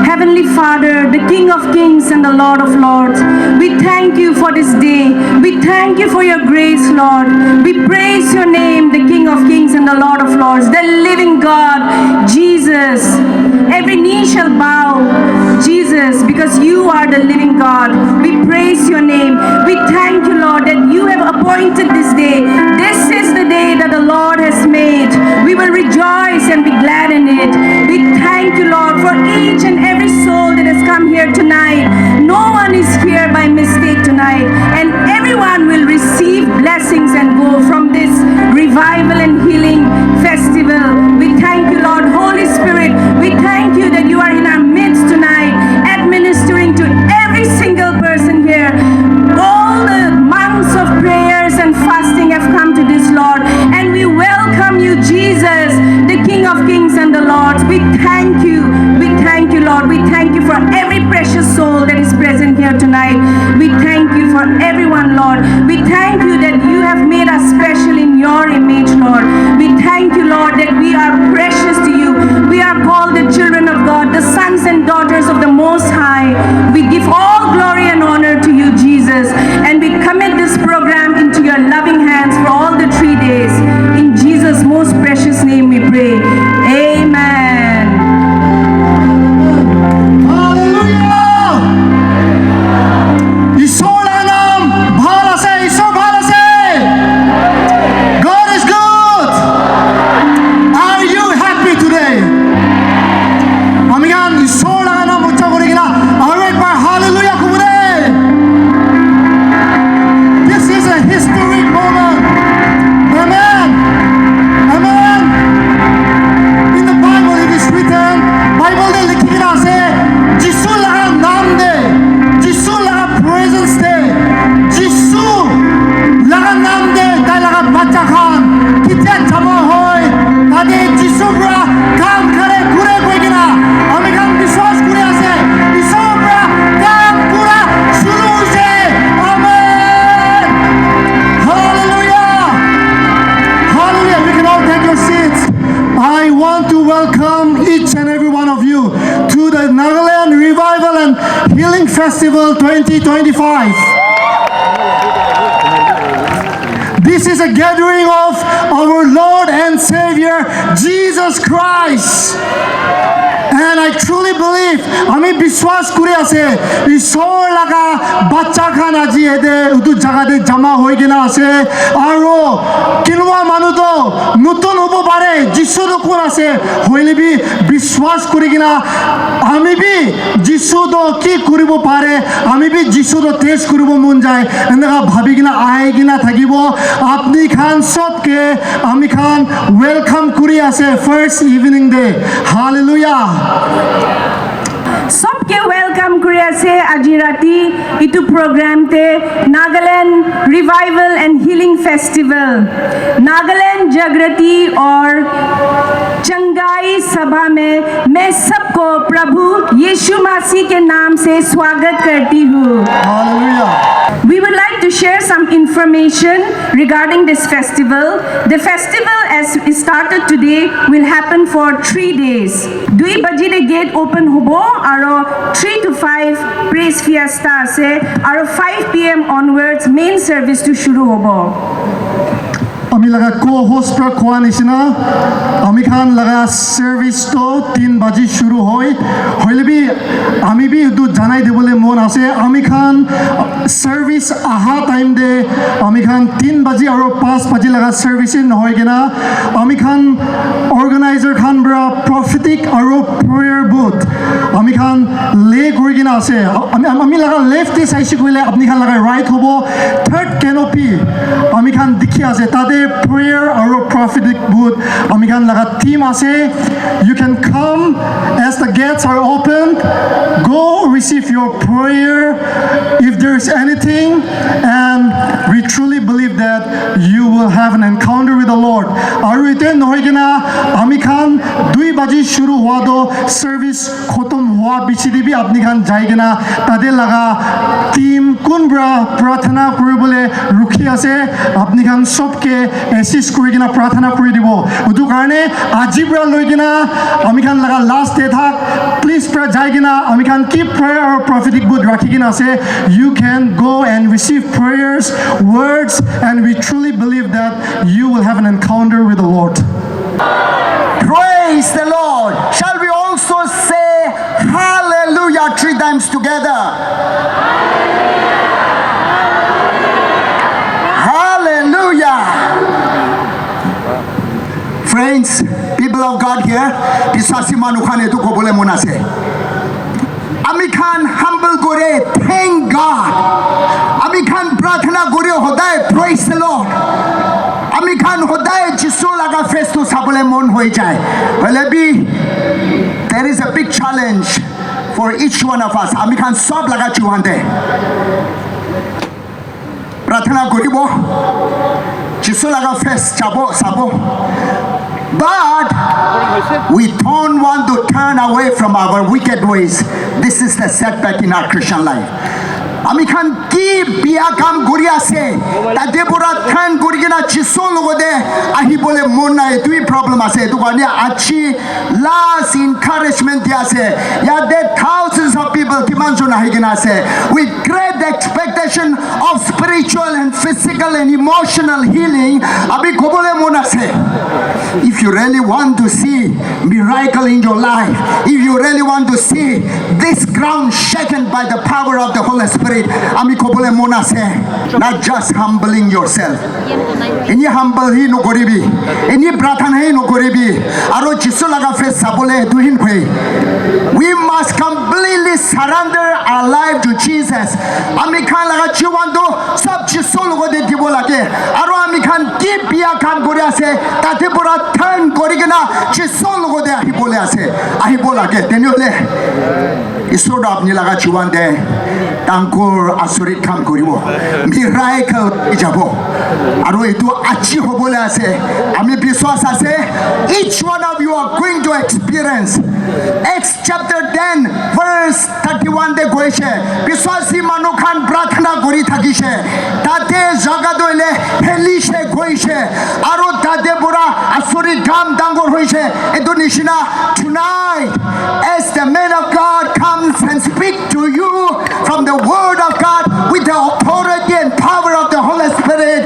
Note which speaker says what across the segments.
Speaker 1: Heavenly Father, the King of Kings and the Lord of Lords, we thank you for this day. We thank you for your grace, Lord. We praise your name, the King of Kings and the Lord of Lords, the living God, Jesus. Every knee shall bow, Jesus, because you are the living God. We praise your name. We thank you, Lord, that you have appointed this day. This is the day that the Lord has made. We will rejoice and be glad in it. We thank you, Lord, for each and every soul that has come come here tonight. No one is here by mistake tonight. And everyone will receive blessings and go from this revival and healing festival. We thank you, Lord. Holy Spirit, we thank you that you are in our midst tonight, administering to every single person here. All the months of prayers and fasting have come to this, Lord. And we welcome you, Jesus, the King of Kings and the Lord. We thank you. We thank you, Lord. We thank you for every precious soul that is present here tonight. We thank you for everyone, Lord. We thank you that you have made us special in your image, Lord. We thank you, Lord, that we are precious to you. We are called the children of God, the sons and daughters of the Most High. We give all glory and honor to you, Jesus. And we commit this program into your loving hands for all the 3 days. In Jesus' most precious name we pray. Amen.
Speaker 2: Festival 2025. This is a gathering of our Lord and Savior Jesus Christ. And I truly believe, আমি বিশ্বাস করে আছে ঈশ্বর লাগা বাচ্চা খান আজি এদে উদু জায়গাতে জমা হয়ে কিনা আছে আৰু কিনোৱা মানুহ তো নতুন হ'ব পাৰে যিশু কোন আছে হইলে বি বিশ্বাস কৰি কিনা আমি বি যিশু তো কি কৰিব পাৰে আমি বি যিশু তো টেষ্ট কৰিব মন যায় এনেকা ভাবি কিনা আহি কিনা থাকিব আপনি খান সবকে আমি খান ওয়েলকাম কৰি আছে ফার্স্ট ইভিনিং ডে হালেলুয়া
Speaker 1: सबके वेलकम কৰি আছে আজি ৰাতি ইটো প্ৰগ্ৰামতে Nagaland revival and healing festival Nagaland जागृति और चंगाई सभा में मैं सबको प्रभु यीशु मसीह के नाम से स्वागत करती हूँ We would like to share some information regarding this festival. The festival as it started today will happen for 3 days. 2 baje the gate open hobo aro 3 to 5 praise fiesta ase aro 5 PM onwards main service to shuru hobo.
Speaker 2: আমি লাগা co-host pra khoa nishina ami khan laga service to 3 baji shuru hoy hoile bi ami bi du janai debole mon ase ami khan service aha time de ami khan 3 baji aro 5 baji laga service nohoy gena ami khan organizer khan bra prophetic aro prayer booth ami khan le kori gena ase ami laga left te saisi koile apni khan laga right hobo third canopy ami khan dikhi ase tade prayer or prophetic booth ami khan laga team ase you can come as the gates are open go receive your prayer if there is anything and we truly believe that you will have an encounter with the Lord aru ite nohoi gena ami khan 2 baji shuru hua do service khotom hua bichi dibi apni khan jai gena tade laga team kunbra prarthana koribole rukhi ase apni khan sobke assist kori gena prarthana kori dibo udu karone ajibra loi gena ami khan laga last day thak please pra jai gena ami khan keep prayer or prophetic booth rakhi gena ase you can go and receive prayers words and we truly believe that you will have an encounter with the Lord.
Speaker 3: Praise the Lord. Shall we also say hallelujah 3 times together? Hallelujah. Friends, people of God here, বিশ্বাসী মানুহ খান এটো কবলে মন আছে আমি খান হাম্বল করে thank god আমি খান প্রার্থনা করে সদায় প্রেজ দ্য লর্ড আমি খান সদায় যিশু লগা ফেচটো চাবলৈ মন হৈ যায় হলে B there is a big challenge for each one of us আমি খান সব লগা জীবনতে প্রার্থনা করিব যিশু লগা ফেচ চাব চাব but we don't want to turn away from our wicked ways. This is the setback in our Christian life. আমি খান কি বিয়া কাম কৰি আছে তাতে পৰা টাৰ্ণ কৰি কিনা যিশু লগতে আহিবলৈ মন নাই দুই প্ৰব্লেম আছে এইটো কাৰণে আজি লাষ্ট এনকাৰেজমেণ্ট দি আছে ইয়াতে thousands of people কিমানজন আহি কিনা আছে with great expectation of spiritual and physical and emotional healing আমি ক'বলৈ মন আছে if you really want to see miracle in your life if you really want to see this ground shaken by the power of the Holy Spirit আমি ক'বলৈ মন আছে not just humbling yourself এনে humble হি নকৰিবি এনে প্ৰাৰ্থনা হি নকৰিবি আৰু যিশু লগা ফেচ চাবলৈ দুহিন হৈ we must completely surrender our life to Jesus আমি খান লগা জীৱনটো সব যিশু লগতে দিব লাগে আৰু আমি খান কি বিয়া কাম কৰি আছে তাতে পৰা টাৰ্ণ কৰি কিনা যিশু লগতে আহিবলৈ আছে আহিব লাগে তেনেহ'লে ঈশ্বৰ আপুনি লগা জীৱন দে তাংকৰ আচৰিত কাম কৰিব মিৰাকেল যাব আৰু এইটো আজি হ'বলৈ আছে আমি বিশ্বাস আছে each one of you are going to experience Acts chapter 10 verse 31 তে কৈছে বিশ্বাসী মানুহ খান প্ৰাৰ্থনা কৰি থাকিছে তাতে জগাদলে ফেলিছে গৈছে আৰু তাতে পৰা আচৰিত কাম ডাঙৰ হৈছে এইটো নিচিনা tonight as the man of God comes and speak to you from the word of God with the authority and power of the Holy Spirit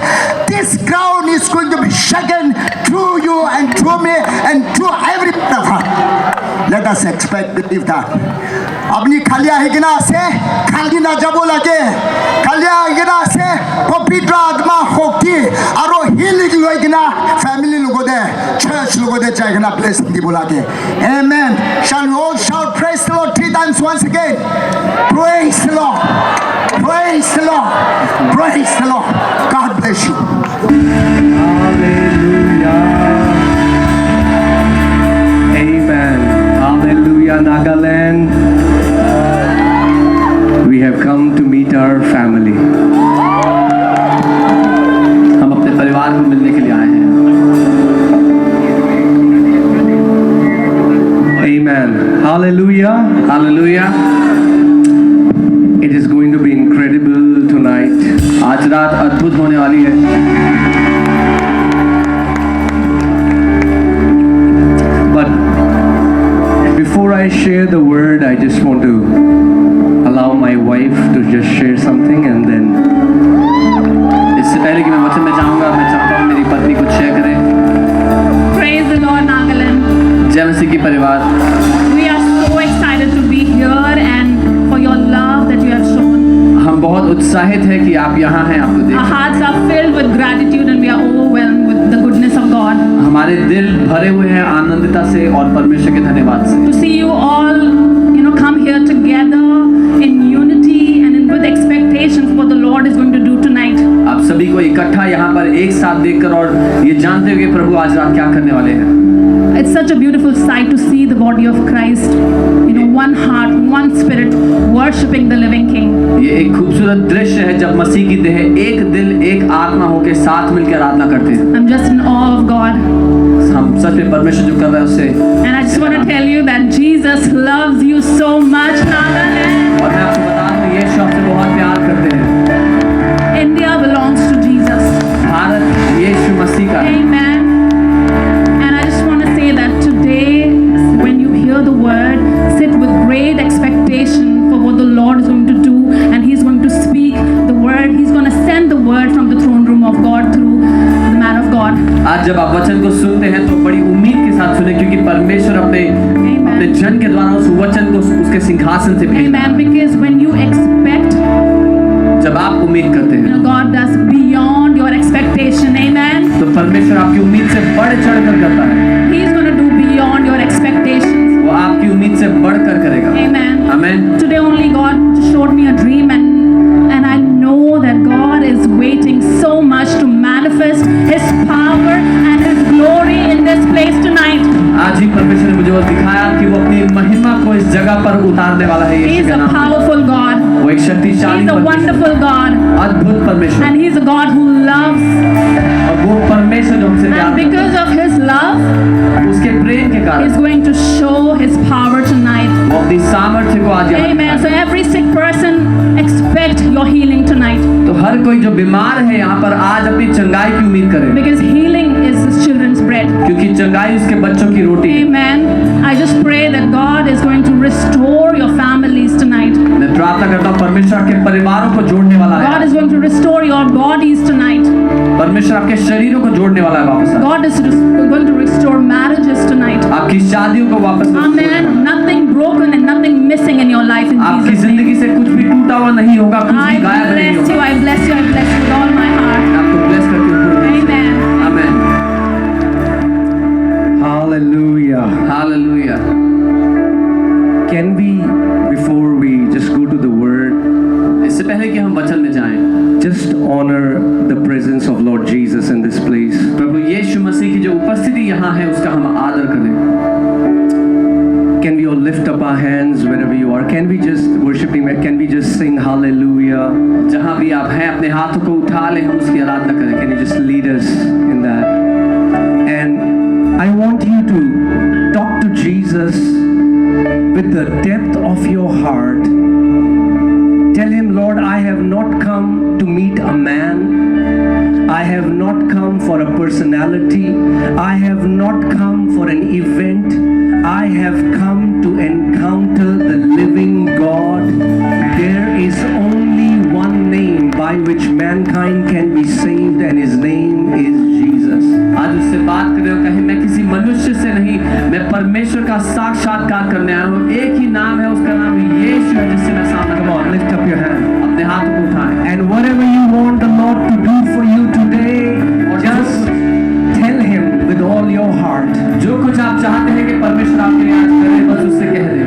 Speaker 3: this ground is going to be shaken through you and through me and through every one of us let us expect believe that আপনি খালি আহি কিনা আছে খালি না যাব লাগে খালি আহি কিনা আছে পবিত্ৰ আত্মা শক্তি আৰু হিলিং লৈ কিনা ফ্যামিলি লগতে চাৰ্চ লগতে যাই কিনা ব্লেছিং দিব লাগে amen shall we all shout praise the Lord 3 times once again praise the Lord praise the Lord praise the Lord God bless you
Speaker 4: Amen. Hallelujah, Nagaland. We have come to meet our family. हम अपने परिवार को मिलने के लिए आए हैं. Amen. Hallelujah. Hallelujah. It is going to be incredible tonight. आज रात अद्भुत होने वाली है. But before I share the word, I just want to allow my wife to just share something and then इससे पहले कि मैं वचन में जाऊंगा मैं चाहता हूँ मेरी पत्नी कुछ शेयर करे
Speaker 1: Praise the Lord, Nagaland.
Speaker 4: जय मसीह की परिवार
Speaker 1: We are so excited to be here and for your love that you have shown.
Speaker 4: हम बहुत उत्साहित हैं कि आप यहाँ हैं आपको
Speaker 1: Our
Speaker 4: देख
Speaker 1: hearts are filled with gratitude and we are overwhelmed with the goodness of God.
Speaker 4: हमारे दिल भरे हुए हैं आनंदिता से और परमेश्वर के धन्यवाद से
Speaker 1: To see you all, come here together in unity and with expectations what the Lord is going to do tonight.
Speaker 4: आप सभी को इकट्ठा यहाँ पर एक साथ देखकर और ये जानते हुए प्रभु आज रात क्या करने वाले हैं
Speaker 1: It's such a beautiful sight to see the body of Christ, one heart, one spirit, worshiping the living King.
Speaker 4: ये एक खूबसूरत दृश्य है जब मसीह की देह एक दिल एक आत्मा होकर साथ मिलकर आराधना करते हैं
Speaker 1: I'm just in awe of God.
Speaker 4: हम सच में परमेश्वर जो कर रहे हैं उससे
Speaker 1: And I just want to tell you that Jesus loves you so much, Nagaland.
Speaker 4: और मैं आपको बता दूं यीशु आपसे बहुत प्यार करते हैं
Speaker 1: India belongs to Jesus.
Speaker 4: Bharat यीशु मसीह का है
Speaker 1: Amen. And I just want to say that today, when you hear the word, sit with great expectation for what the Lord is going to do, and He's going to speak the word. He's going to send the word from the throne room of God through the man of God.
Speaker 4: आज जब आप वचन को सुनते हैं तो बड़ी उम्मीद के साथ सुने क्योंकि परमेश्वर अपने जन के द्वारा उस वचन को उसके सिंहासन से भेजता
Speaker 1: Amen.
Speaker 4: है
Speaker 1: Because when you expect,
Speaker 4: जब आप उम्मीद करते हैं
Speaker 1: God does beyond your expectation. Amen.
Speaker 4: तो परमेश्वर आपकी उम्मीद से बढ़ चढ़ कर करता है
Speaker 1: He's going to do beyond your expectations.
Speaker 4: वो आपकी उम्मीद उनसे बढ़कर करेगा।
Speaker 1: Amen.
Speaker 4: आमीन।
Speaker 1: Today only God showed me a dream, and I know that God is waiting so much to manifest His power and His glory in this place tonight.
Speaker 4: आज ही परमेश्वर ने मुझे वो दिखाया कि वो अपनी महिमा को इस जगह पर उतारने वाला है।
Speaker 1: He
Speaker 4: यीशु
Speaker 1: is
Speaker 4: के
Speaker 1: a
Speaker 4: नाम में।
Speaker 1: powerful God.
Speaker 4: वो एक
Speaker 1: He
Speaker 4: शक्तिशाली
Speaker 1: is a
Speaker 4: परमेश्वर,
Speaker 1: wonderful God,
Speaker 4: अद्भुत परमेश्वर,
Speaker 1: and He is a God who loves.
Speaker 4: और वो परमेश्वर जो हमसे प्यार
Speaker 1: And
Speaker 4: करता
Speaker 1: because of His love,
Speaker 4: है, उसके प्रेम के कारण
Speaker 1: He's going to show His power tonight.
Speaker 4: वो अपनी सामर्थ्य को आज यहाँ
Speaker 1: Amen. So
Speaker 4: दिखाएगा।
Speaker 1: every sick person, expect your healing tonight,
Speaker 4: तो हर कोई जो बीमार है यहाँ पर आज अपनी चंगाई की उम्मीद करे,
Speaker 1: because healing is His children's bread.
Speaker 4: क्योंकि चंगाई उसके बच्चों की रोटी है।
Speaker 1: Amen. I just pray that God is going to restore your families tonight.
Speaker 4: मैं प्रार्थना करता हूँ परमेश्वर आपके परिवारों को जोड़ने वाला
Speaker 1: God
Speaker 4: है।
Speaker 1: is going to restore your bodies tonight.
Speaker 4: परमेश्वर आपके शरीरों को जोड़ने वाला है वापस।
Speaker 1: God is going to restore marriages tonight.
Speaker 4: आपकी शादियों को वापस जोड़ने वाला है।
Speaker 1: Amen. Nothing broken and nothing missing in your life in
Speaker 4: आपकी
Speaker 1: Jesus' name.
Speaker 4: जिंदगी से कुछ भी टूटा हुआ नहीं होगा, कुछ
Speaker 1: I
Speaker 4: भी गायब नहीं
Speaker 1: bless you.
Speaker 4: होगा।
Speaker 1: I bless you. I bless you with all my heart.
Speaker 4: मैं आपको ब्लेस करती हूँ पूरे दिल से।
Speaker 1: Amen.
Speaker 4: आमीन।
Speaker 5: Hallelujah.
Speaker 4: Hallelujah.
Speaker 5: Can we, before we just go to the word,
Speaker 4: इससे पहले कि हम वचन में जाएं,
Speaker 5: just honor the presence of Lord Jesus in this place?
Speaker 4: प्रभु यीशु मसीह की जो उपस्थिति यहाँ है उसका हम आदर करें।
Speaker 5: Can we all lift up our hands wherever you are? Can we just worship Him? Can we just sing Hallelujah?
Speaker 4: जहाँ भी आप हैं अपने हाथों को उठा लें, हम उसकी आराधना करें।
Speaker 5: Can you just lead us in that? And I want you to talk to Jesus with the depth of your heart. Tell Him, Lord, I have not come to meet a man. I have not come for a personality. I have not come for an event. I have come to encounter the living God. There is only one name by which mankind can be saved, and His name is Jesus.
Speaker 4: आज उससे बात कर रहे हो, कहीं मैं किसी मनुष्य से नहीं, मैं परमेश्वर का साक्षात्कार करने आया हूँ। एक ही नाम है, उसका नाम यीशु है, जिससे मैं सामना
Speaker 5: Come on, lift up your hand.
Speaker 4: अपने हाथों को उठाएं।
Speaker 5: And whatever you want the Lord to do for you today, just tell Him with all your heart.
Speaker 4: जो कुछ आप चाहते हैं कि परमेश्वर आपके लिए आज करे, बस उससे कह दें।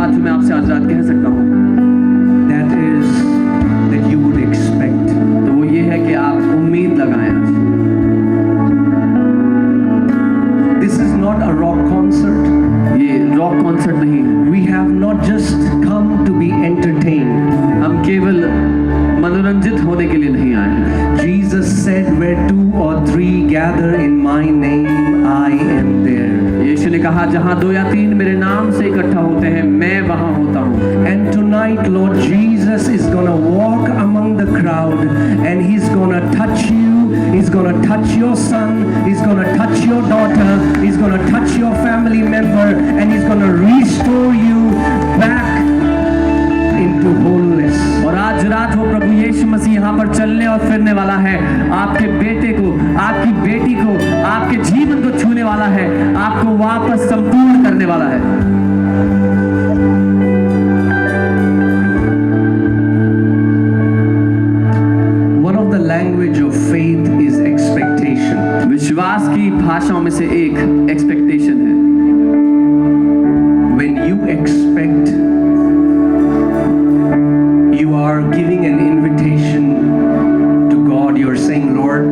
Speaker 4: बात जो मैं आपसे आज रात कह सकता हूँ
Speaker 5: that is that you would expect.
Speaker 4: तो वो ये है कि आप उम्मीद लगाएं आज।
Speaker 5: This is not a rock concert.
Speaker 4: ये रॉक कॉन्सर्ट नहीं,
Speaker 5: We have not just come to be entertained.
Speaker 4: हम केवल मनोरंजित होने के लिए नहीं आए हैं।
Speaker 5: Jesus said, where two or three gather in my name, I am there.
Speaker 4: यीशु ने कहा जहाँ 2 या 3 मेरे नाम से इकट्ठा होते हैं मैं वहाँ होता हूँ।
Speaker 5: And tonight, Lord Jesus is gonna walk among the crowd and He's gonna touch you. He's gonna touch your son. He's gonna touch your daughter. He's gonna touch your family member, and He's gonna restore you back into wholeness.
Speaker 4: और आज रात वो प्रभु यीशु मसीह यहाँ पर चलने और फिरने वाला है, आपके बेटे को, आपकी बेटी को, आपके जीवन को छूने वाला है, आपको वापस संपूर्ण करने वाला है।
Speaker 5: One of the language of faith is expectation.
Speaker 4: विश्वास की भाषाओं में से एक एक्सपेक्टेशन है।
Speaker 5: When you expect, you are giving an invitation to God. You're saying, Lord,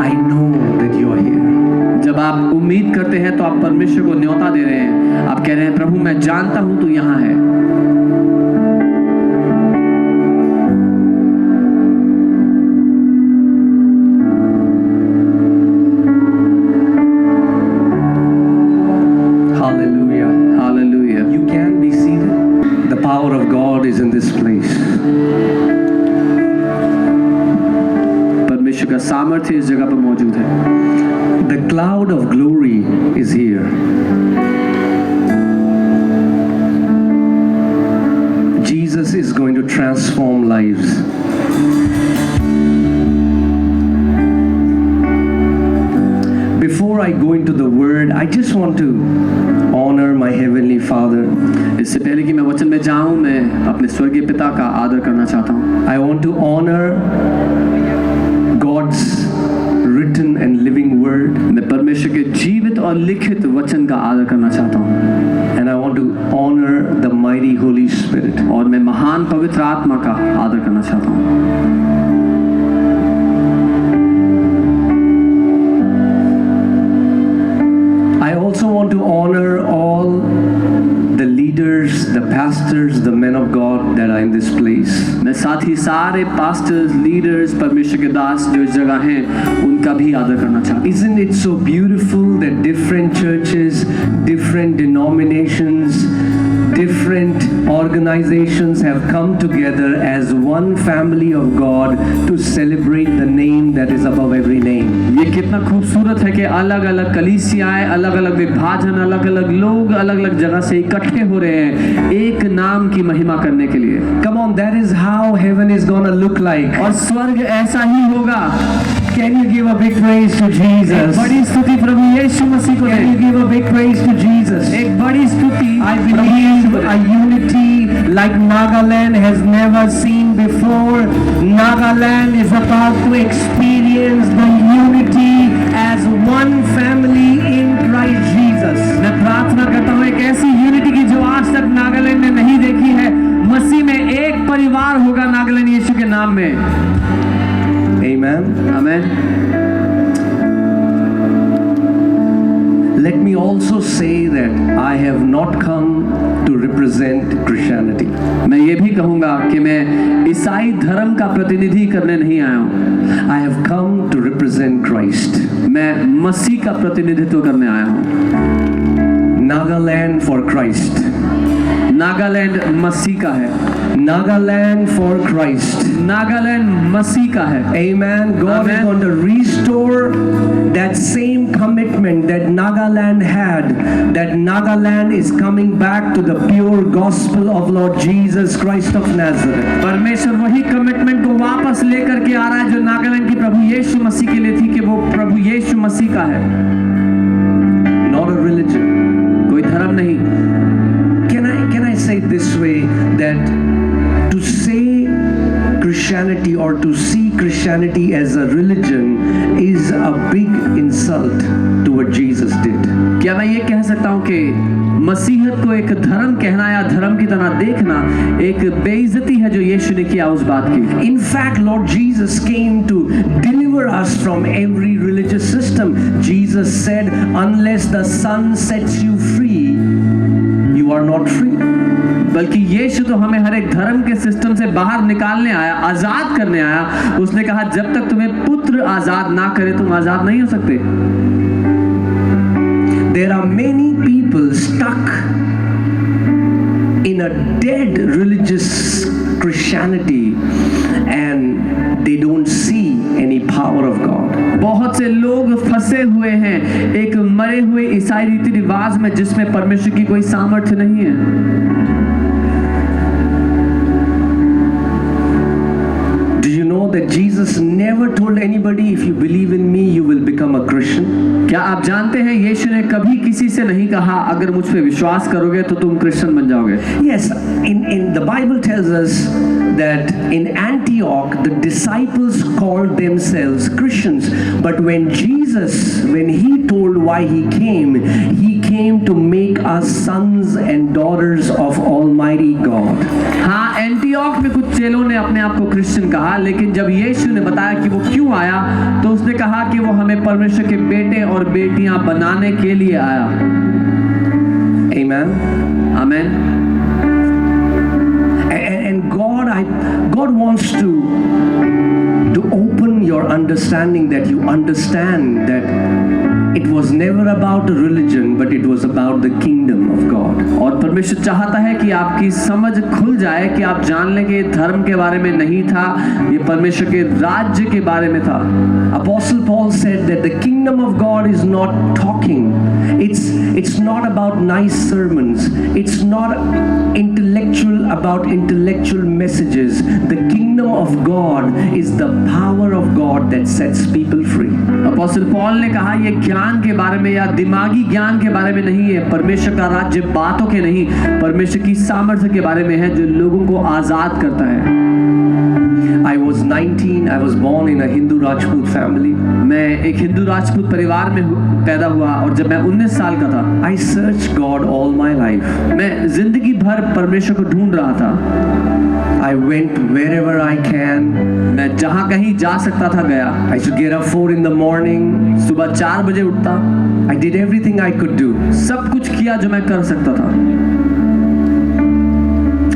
Speaker 5: I know that you are here.
Speaker 4: जब आप उम्मीद करते हैं तो आप परमेश्वर को न्योता दे रहे हैं, आप कह रहे हैं प्रभु मैं जानता हूं तू यहाँ है।
Speaker 5: Hallelujah.
Speaker 4: Hallelujah.
Speaker 5: You can be seated. The power of God is in this place.
Speaker 4: परमेश्वर का सामर्थ्य इस जगह पर मौजूद है।
Speaker 5: The cloud of glory is here. Jesus is going to transform lives. Before I go into the word, I just want to honor my heavenly Father.
Speaker 4: इससे पहले कि मैं वचन में जाऊं, मैं अपने स्वर्गीय पिता का आदर करना चाहता हूं।
Speaker 5: I want to honor God's written and living word,
Speaker 4: मैं परमेश्वर के जीवित और लिखित वचन का आदर करना चाहता हूं,
Speaker 5: and I want to honor the mighty Holy Spirit.
Speaker 4: और मैं महान पवित्र आत्मा का आदर करना चाहता हूं।
Speaker 5: I also want to honor all the leaders, the pastors, the men of God that are in this place.
Speaker 4: मैं साथ ही सारे पास्टर्स, लीडर्स, परमेश्वर के दास जो इस जगह हैं उनका भी आदर करना चाहता हूं।
Speaker 5: Isn't it so beautiful that different churches, different denominations, different organizations have come together as one family of God to celebrate the name that is above every name?
Speaker 4: ये कितना खूबसूरत है कि अलग अलग कलीसियाएं, अलग अलग विभाजन, अलग अलग लोग अलग अलग जगह से इकट्ठे हो रहे हैं एक नाम की महिमा करने के लिए।
Speaker 5: Come on, that is how heaven is gonna look like.
Speaker 4: और स्वर्ग ऐसा ही होगा।
Speaker 5: Can you give a big praise to Jesus?
Speaker 4: बड़ी स्तुति प्रभु यीशु मसीह को
Speaker 5: Can you
Speaker 4: दें।
Speaker 5: give a big praise to Jesus?
Speaker 4: एक बड़ी स्तुति
Speaker 5: I
Speaker 4: प्रभु यीशु को
Speaker 5: believe
Speaker 4: दें।
Speaker 5: a unity like Nagaland has never seen before. Nagaland is about to experience the unity as one family in Christ Jesus.
Speaker 4: मैं प्रार्थना करता हूँ एक ऐसी यूनिटी की जो आज तक नागालैंड ने नहीं देखी है। मसीह में एक परिवार होगा नागालैंड यीशु के नाम में।
Speaker 5: Amen.
Speaker 4: आमीन।
Speaker 5: Let me also say that I have not come to represent Christianity.
Speaker 4: मैं ये भी कहूँगा कि मैं ईसाई धर्म का प्रतिनिधि करने नहीं आया हूँ।
Speaker 5: I have come to represent Christ.
Speaker 4: मैं मसीह का प्रतिनिधित्व करने आया हूँ।
Speaker 5: Nagaland for Christ.
Speaker 4: नागालैंड मसीह का है।
Speaker 5: Nagaland for Christ.
Speaker 4: नागालैंड मसीह का है।
Speaker 5: Amen. God is
Speaker 4: Amen.
Speaker 5: going to restore that same commitment that Nagaland had. That Nagaland is coming back to the pure gospel of Lord Jesus Christ of Nazareth.
Speaker 4: परमेश्वर वही commitment को वापस लेकर के आ रहा है जो नागालैंड की प्रभु यीशु मसीह के लिए थी कि वो प्रभु यीशु मसीह का है।
Speaker 5: Not a religion.
Speaker 4: कोई धर्म नहीं।
Speaker 5: Can I say it this way, that to say Christianity or to see Christianity as a religion is a big insult to what Jesus did.
Speaker 4: क्या मैं ये कह
Speaker 5: सकता हूं कि मसीहत को एक धर्म कहना या धर्म की तरह देखना एक बेइज्जती है जो यीशु ने किया उस बात की।
Speaker 4: In fact, Lord Jesus came to deliver us from every religious system. Jesus said, unless the Son sets you free, you are not free.
Speaker 5: बल्कि यीशु तो हमें हर एक धर्म के सिस्टम से बाहर निकालने आया, आजाद करने आया। उसने कहा जब तक तुम्हें पुत्र आजाद ना करे तुम आजाद नहीं हो सकते।
Speaker 4: There are many people stuck in a dead religious Christianity and they don't see any power of God.
Speaker 5: बहुत से लोग फंसे हुए हैं एक मरे हुए ईसाई रीति रिवाज में जिसमें परमेश्वर की कोई सामर्थ्य नहीं है।
Speaker 4: Do you know that Jesus never told anybody, if you believe in me, you will become a Christian?
Speaker 5: क्या आप जानते हैं यीशु ने कभी किसी से नहीं कहा अगर मुझ पे विश्वास करोगे तो तुम क्रिश्चियन बन जाओगे।
Speaker 4: Yes, in the Bible tells us that in Antioch the disciples called themselves Christians, but when he told why he came to make us sons and daughters of Almighty God.
Speaker 5: हाँ, Antioch में कुछ चेलों ने अपने आप को Christian कहा, लेकिन जब यीशु ने बताया कि वो क्यों आया तो उसने कहा कि वो हमें परमेश्वर के बेटे और बेटियां बनाने के लिए आया।
Speaker 4: Amen.
Speaker 5: आमीन।
Speaker 4: And God wants to open your understanding, that you understand that it was never about a religion, but it was about the kingdom of God.
Speaker 5: और परमेश्वर चाहता है कि आपकी समझ खुल जाए कि आप जान लें कि धर्म के बारे में नहीं था, ये परमेश्वर के राज्य के बारे में था।
Speaker 4: Apostle Paul said that the kingdom of God is not talking. It's not about nice sermons. It's not intellectual about intellectual messages. The kingdom of God is the power of God that sets people free.
Speaker 5: Apostle Paul ने कहा ये ज्ञान के बारे में या दिमागी ज्ञान के बारे में नहीं है, परमेश्वर का राज्य बातों के नहीं, परमेश्वर की सामर्थ्य के बारे में है जो लोगों को आजाद करता है।
Speaker 4: I was 19. I was born in a Hindu Rajput family.
Speaker 5: मैं एक हिंदू राजपूत परिवार में पैदा हुआ और जब मैं 19 साल का था
Speaker 4: I searched God all my life.
Speaker 5: मैं जिंदगी भर परमेश्वर को ढूंढ रहा था।
Speaker 4: I went wherever I can.
Speaker 5: मैं जहाँ कहीं जा सकता था गया।
Speaker 4: I used to get up 4 in the morning.
Speaker 5: सुबह 4 बजे उठता।
Speaker 4: I did everything I could do.
Speaker 5: सब कुछ किया जो मैं कर सकता था।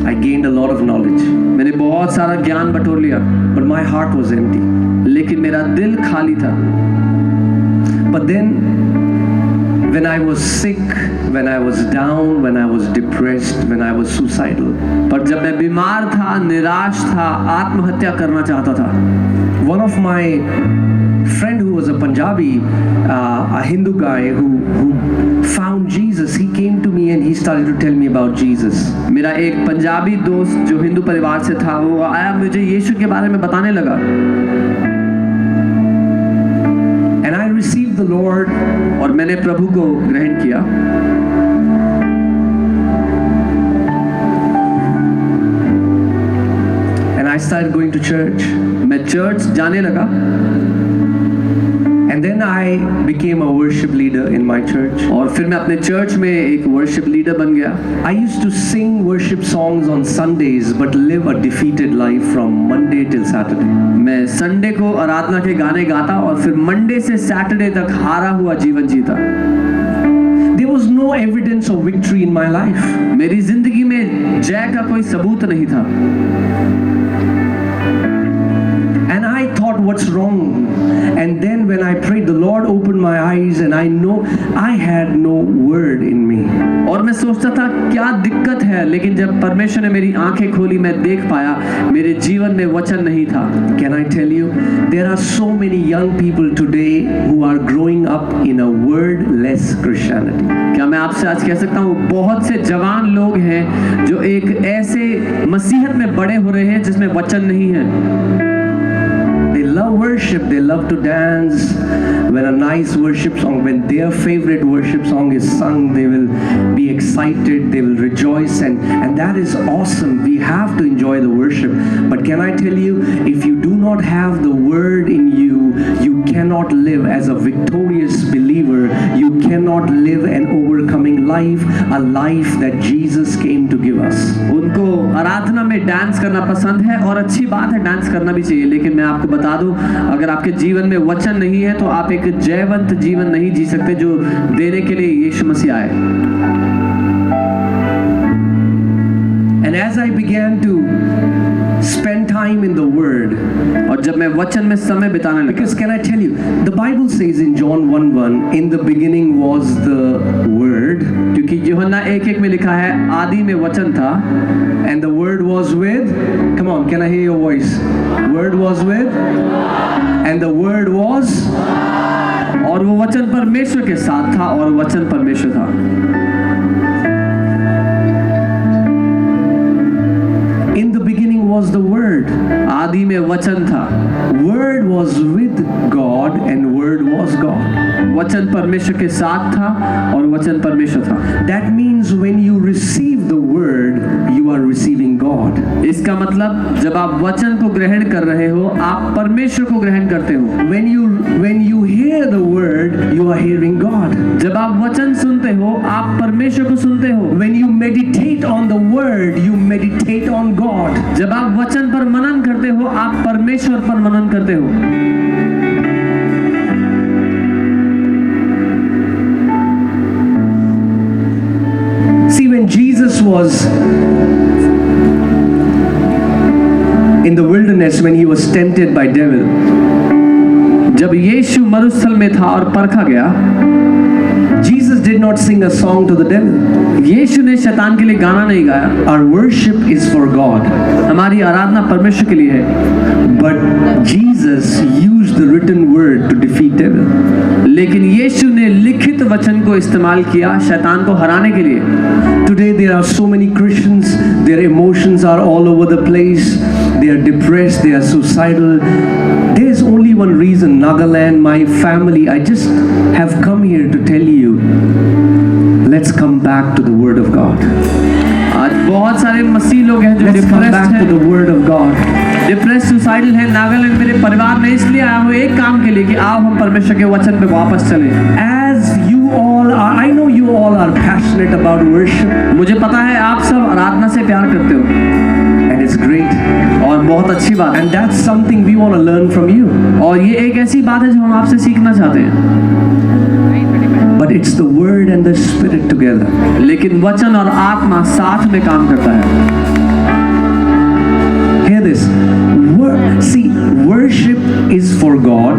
Speaker 4: I gained a lot of knowledge.
Speaker 5: मैंने बहुत सारा ज्ञान बटोर लिया,
Speaker 4: but my heart was empty.
Speaker 5: लेकिन मेरा दिल खाली था।
Speaker 4: But then when I was sick, when I was down, when I was depressed, when I was suicidal,
Speaker 5: पर जब मैं बीमार था, निराश था, आत्महत्या करना चाहता था,
Speaker 4: one of my friend who was a Punjabi, a Hindu guy who found Jesus, he came to me and he started to tell me about Jesus.
Speaker 5: मेरा एक पंजाबी दोस्त जो हिंदू परिवार से था वो आया मुझे यीशु के बारे में बताने लगा।
Speaker 4: And I received the Lord,
Speaker 5: और मैंने प्रभु को ग्रहण किया।
Speaker 4: And I started going to church.
Speaker 5: मैं चर्च जाने लगा।
Speaker 4: And then I became a worship leader in my church.
Speaker 5: और फिर मैं अपने चर्च में एक वर्शिप लीडर बन गया।
Speaker 4: I used to sing worship songs on Sundays but live a defeated life from Monday till Saturday.
Speaker 5: मैं संडे को आराधना के गाने गाता और फिर मंडे से सैटरडे तक हारा हुआ जीवन जीता।
Speaker 4: There was no evidence of victory in my life.
Speaker 5: मेरी जिंदगी में जय का कोई सबूत नहीं था।
Speaker 4: And I thought, what's wrong? And then when I prayed, the Lord opened my eyes and I know I had no word in me.
Speaker 5: और मैं सोचता था क्या दिक्कत है, लेकिन जब परमेश्वर ने मेरी आंखें खोली मैं देख पाया मेरे जीवन में वचन नहीं था।
Speaker 4: Can I tell you, there are so many young people today who are growing up in a wordless Christianity.
Speaker 5: क्या मैं आपसे आज कह सकता हूँ बहुत से जवान लोग हैं जो एक ऐसे मसीहत में बड़े हो रहे हैं जिसमें वचन नहीं है।
Speaker 4: They love worship, they love to dance. When a nice worship song, when their favorite worship song is sung, they will be excited, they will rejoice, and that is awesome. We have to enjoy the worship. But can I tell you, if you do not have the word in you, you
Speaker 5: cannot live as a victorious believer. You cannot live an overcoming life, a life that Jesus came to give us.
Speaker 4: उनको आराधना में dance करना पसंद है और अच्छी बात है, dance करना भी चाहिए, लेकिन मैं आपको बता दूं, अगर आपके जीवन में वचन नहीं है तो आप एक जयवंत जीवन नहीं जी सकते जो देने के लिए यीशु मसीह आए.
Speaker 5: And as I began to spend time in the Word,
Speaker 4: और जब मैं वचन में समय बिताने लगा,
Speaker 5: because can I tell you, the Bible says in John 1:1, in the beginning was the Word,
Speaker 4: क्योंकि यूहन्ना 1:1 में लिखा है आदि में वचन था,
Speaker 5: and the Word was with, come on, can I hear your voice? Word was with, and the Word was,
Speaker 4: और वो वचन परमेश्वर के साथ था और वचन परमेश्वर था.
Speaker 5: in the beginning was the Word.
Speaker 4: आदि में वचन था.
Speaker 5: Word was with God and Word was God.
Speaker 4: वचन परमेश्वर के साथ था और वचन परमेश्वर था.
Speaker 5: That means when you receive the Word, you are receiving God.
Speaker 4: इसका मतलब जब आप वचन को ग्रहण कर रहे हो, आप परमेश्वर को ग्रहण करते हो.
Speaker 5: When you hear the Word, you are hearing God.
Speaker 4: जब आप वचन सुनते हो, आप परमेश्वर को सुनते हो.
Speaker 5: When you meditate on the Word, you meditate on God.
Speaker 4: जब आप वचन पर मनन करते हो, आप परमेश्वर पर मनन करते हो.
Speaker 5: See, when Jesus was in the wilderness, when he was tempted by devil,
Speaker 4: जब यीशु मरुस्थल में था और परखा गया,
Speaker 5: Jesus did not sing a song to the devil.
Speaker 4: यीशु ने शैतान के लिए गाना नहीं गाया.
Speaker 5: Our worship is for God.
Speaker 4: हमारी आराधना परमेश्वर के लिए है.
Speaker 5: But Jesus used the written word to defeat devil.
Speaker 4: लेकिन यीशु ने लिखित वचन को इस्तेमाल किया शैतान को हराने के लिए.
Speaker 5: Today there are so many Christians, their emotions are all over the place. They are depressed, they are suicidal. There is only one reason, Nagaland, my family, I just have come here to tell you, let's come back to the Word of God.
Speaker 4: आज बहुत सारे मसीह लोग हैं जो
Speaker 5: Let's come
Speaker 4: depressed
Speaker 5: back to
Speaker 4: हैं,
Speaker 5: the Word of God.
Speaker 4: Depress suicidal है. नागालैंड मेरे परिवार में इसलिए आया हूँ एक काम के लिए कि आओ हम परमेश्वर के वचन पे वापस चलें.
Speaker 5: As you all are, I know you all are passionate about worship,
Speaker 4: मुझे पता है आप सब आराधना से प्यार करते हो
Speaker 5: and it's great.
Speaker 4: और बहुत अच्छी बात है.
Speaker 5: And that's something we want to learn from you.
Speaker 4: और ये एक ऐसी बात है जो हम आपसे सीखना चाहते हैं.
Speaker 5: But it's the Word and the Spirit together.
Speaker 4: लेकिन वचन और आत्मा साथ में काम करता है.
Speaker 5: Hear this. See, worship is for God.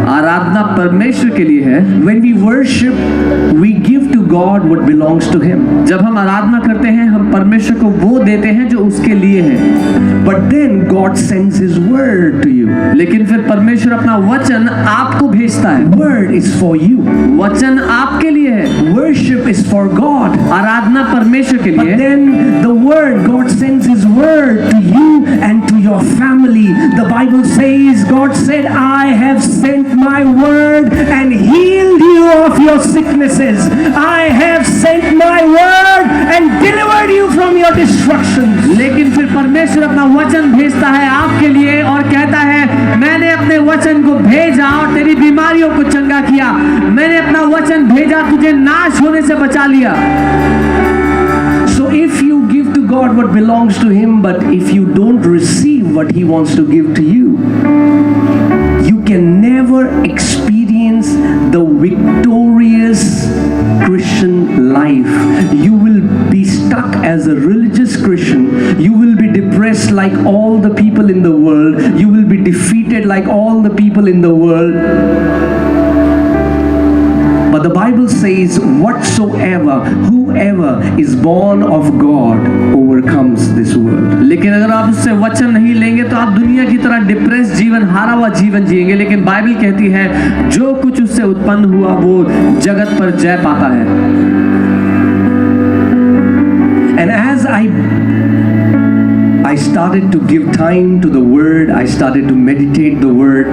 Speaker 4: आराधना परमेश्वर के लिए है.
Speaker 5: When we worship, we give to God what belongs to Him.
Speaker 4: जब हम आराधना करते हैं, हम परमेश्वर को वो देते हैं जो उसके लिए है.
Speaker 5: But then God sends His word to you.
Speaker 4: लेकिन फिर परमेश्वर अपना वचन आपको भेजता है.
Speaker 5: Word is for you.
Speaker 4: वचन आपके लिए है.
Speaker 5: Worship is for God.
Speaker 4: आराधना परमेश्वर के
Speaker 5: But
Speaker 4: लिए.
Speaker 5: then the word, God sends His word to you and to your family. The Bible says, God said, I have sent my word and healed you of your sicknesses. I have sent my word and delivered you from your destructions.
Speaker 4: लेकिन फिर परमेश्वर अपना वचन भेजता है आपके लिए और कहता है मैंने अपने वचन को भेजा और तेरी बीमारियों को चंगा किया. मैंने अपना वचन भेजा, तुझे नाश होने से बचा लिया.
Speaker 5: So if you give to God what belongs to Him, but if you don't receive what He wants to give to you, you can never experience the victorious Christian life. You will be stuck as a religious Christian. You will be depressed like all the people in the world. You will be defeated like all the people in the world. But the Bible says, whatsoever, whoever is born of God overcomes this world.
Speaker 4: लेकिन अगर आप उससे वचन नहीं लेंगे तो आप दुनिया की तरह डिप्रेस जीवन, हारा हुआ जीवन जिएंगे. लेकिन बाइबल कहती है जो कुछ उससे उत्पन्न हुआ वो जगत पर जय पाता है.
Speaker 5: And as I started to give time to the Word, I started to meditate the Word,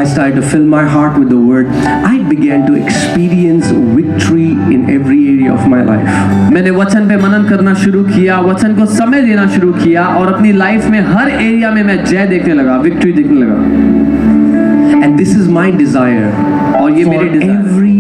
Speaker 5: I started to fill my heart with the Word, I began to experience victory in every area of my life.
Speaker 4: मैंने वचन पे मनन करना शुरू किया, वचन को समय देना शुरू किया और अपनी लाइफ में हर एरिया में मैं जय देखने लगा, विक्ट्री देखने लगा.
Speaker 5: And this is my desire
Speaker 4: और ये
Speaker 5: for
Speaker 4: मेरी desire
Speaker 5: every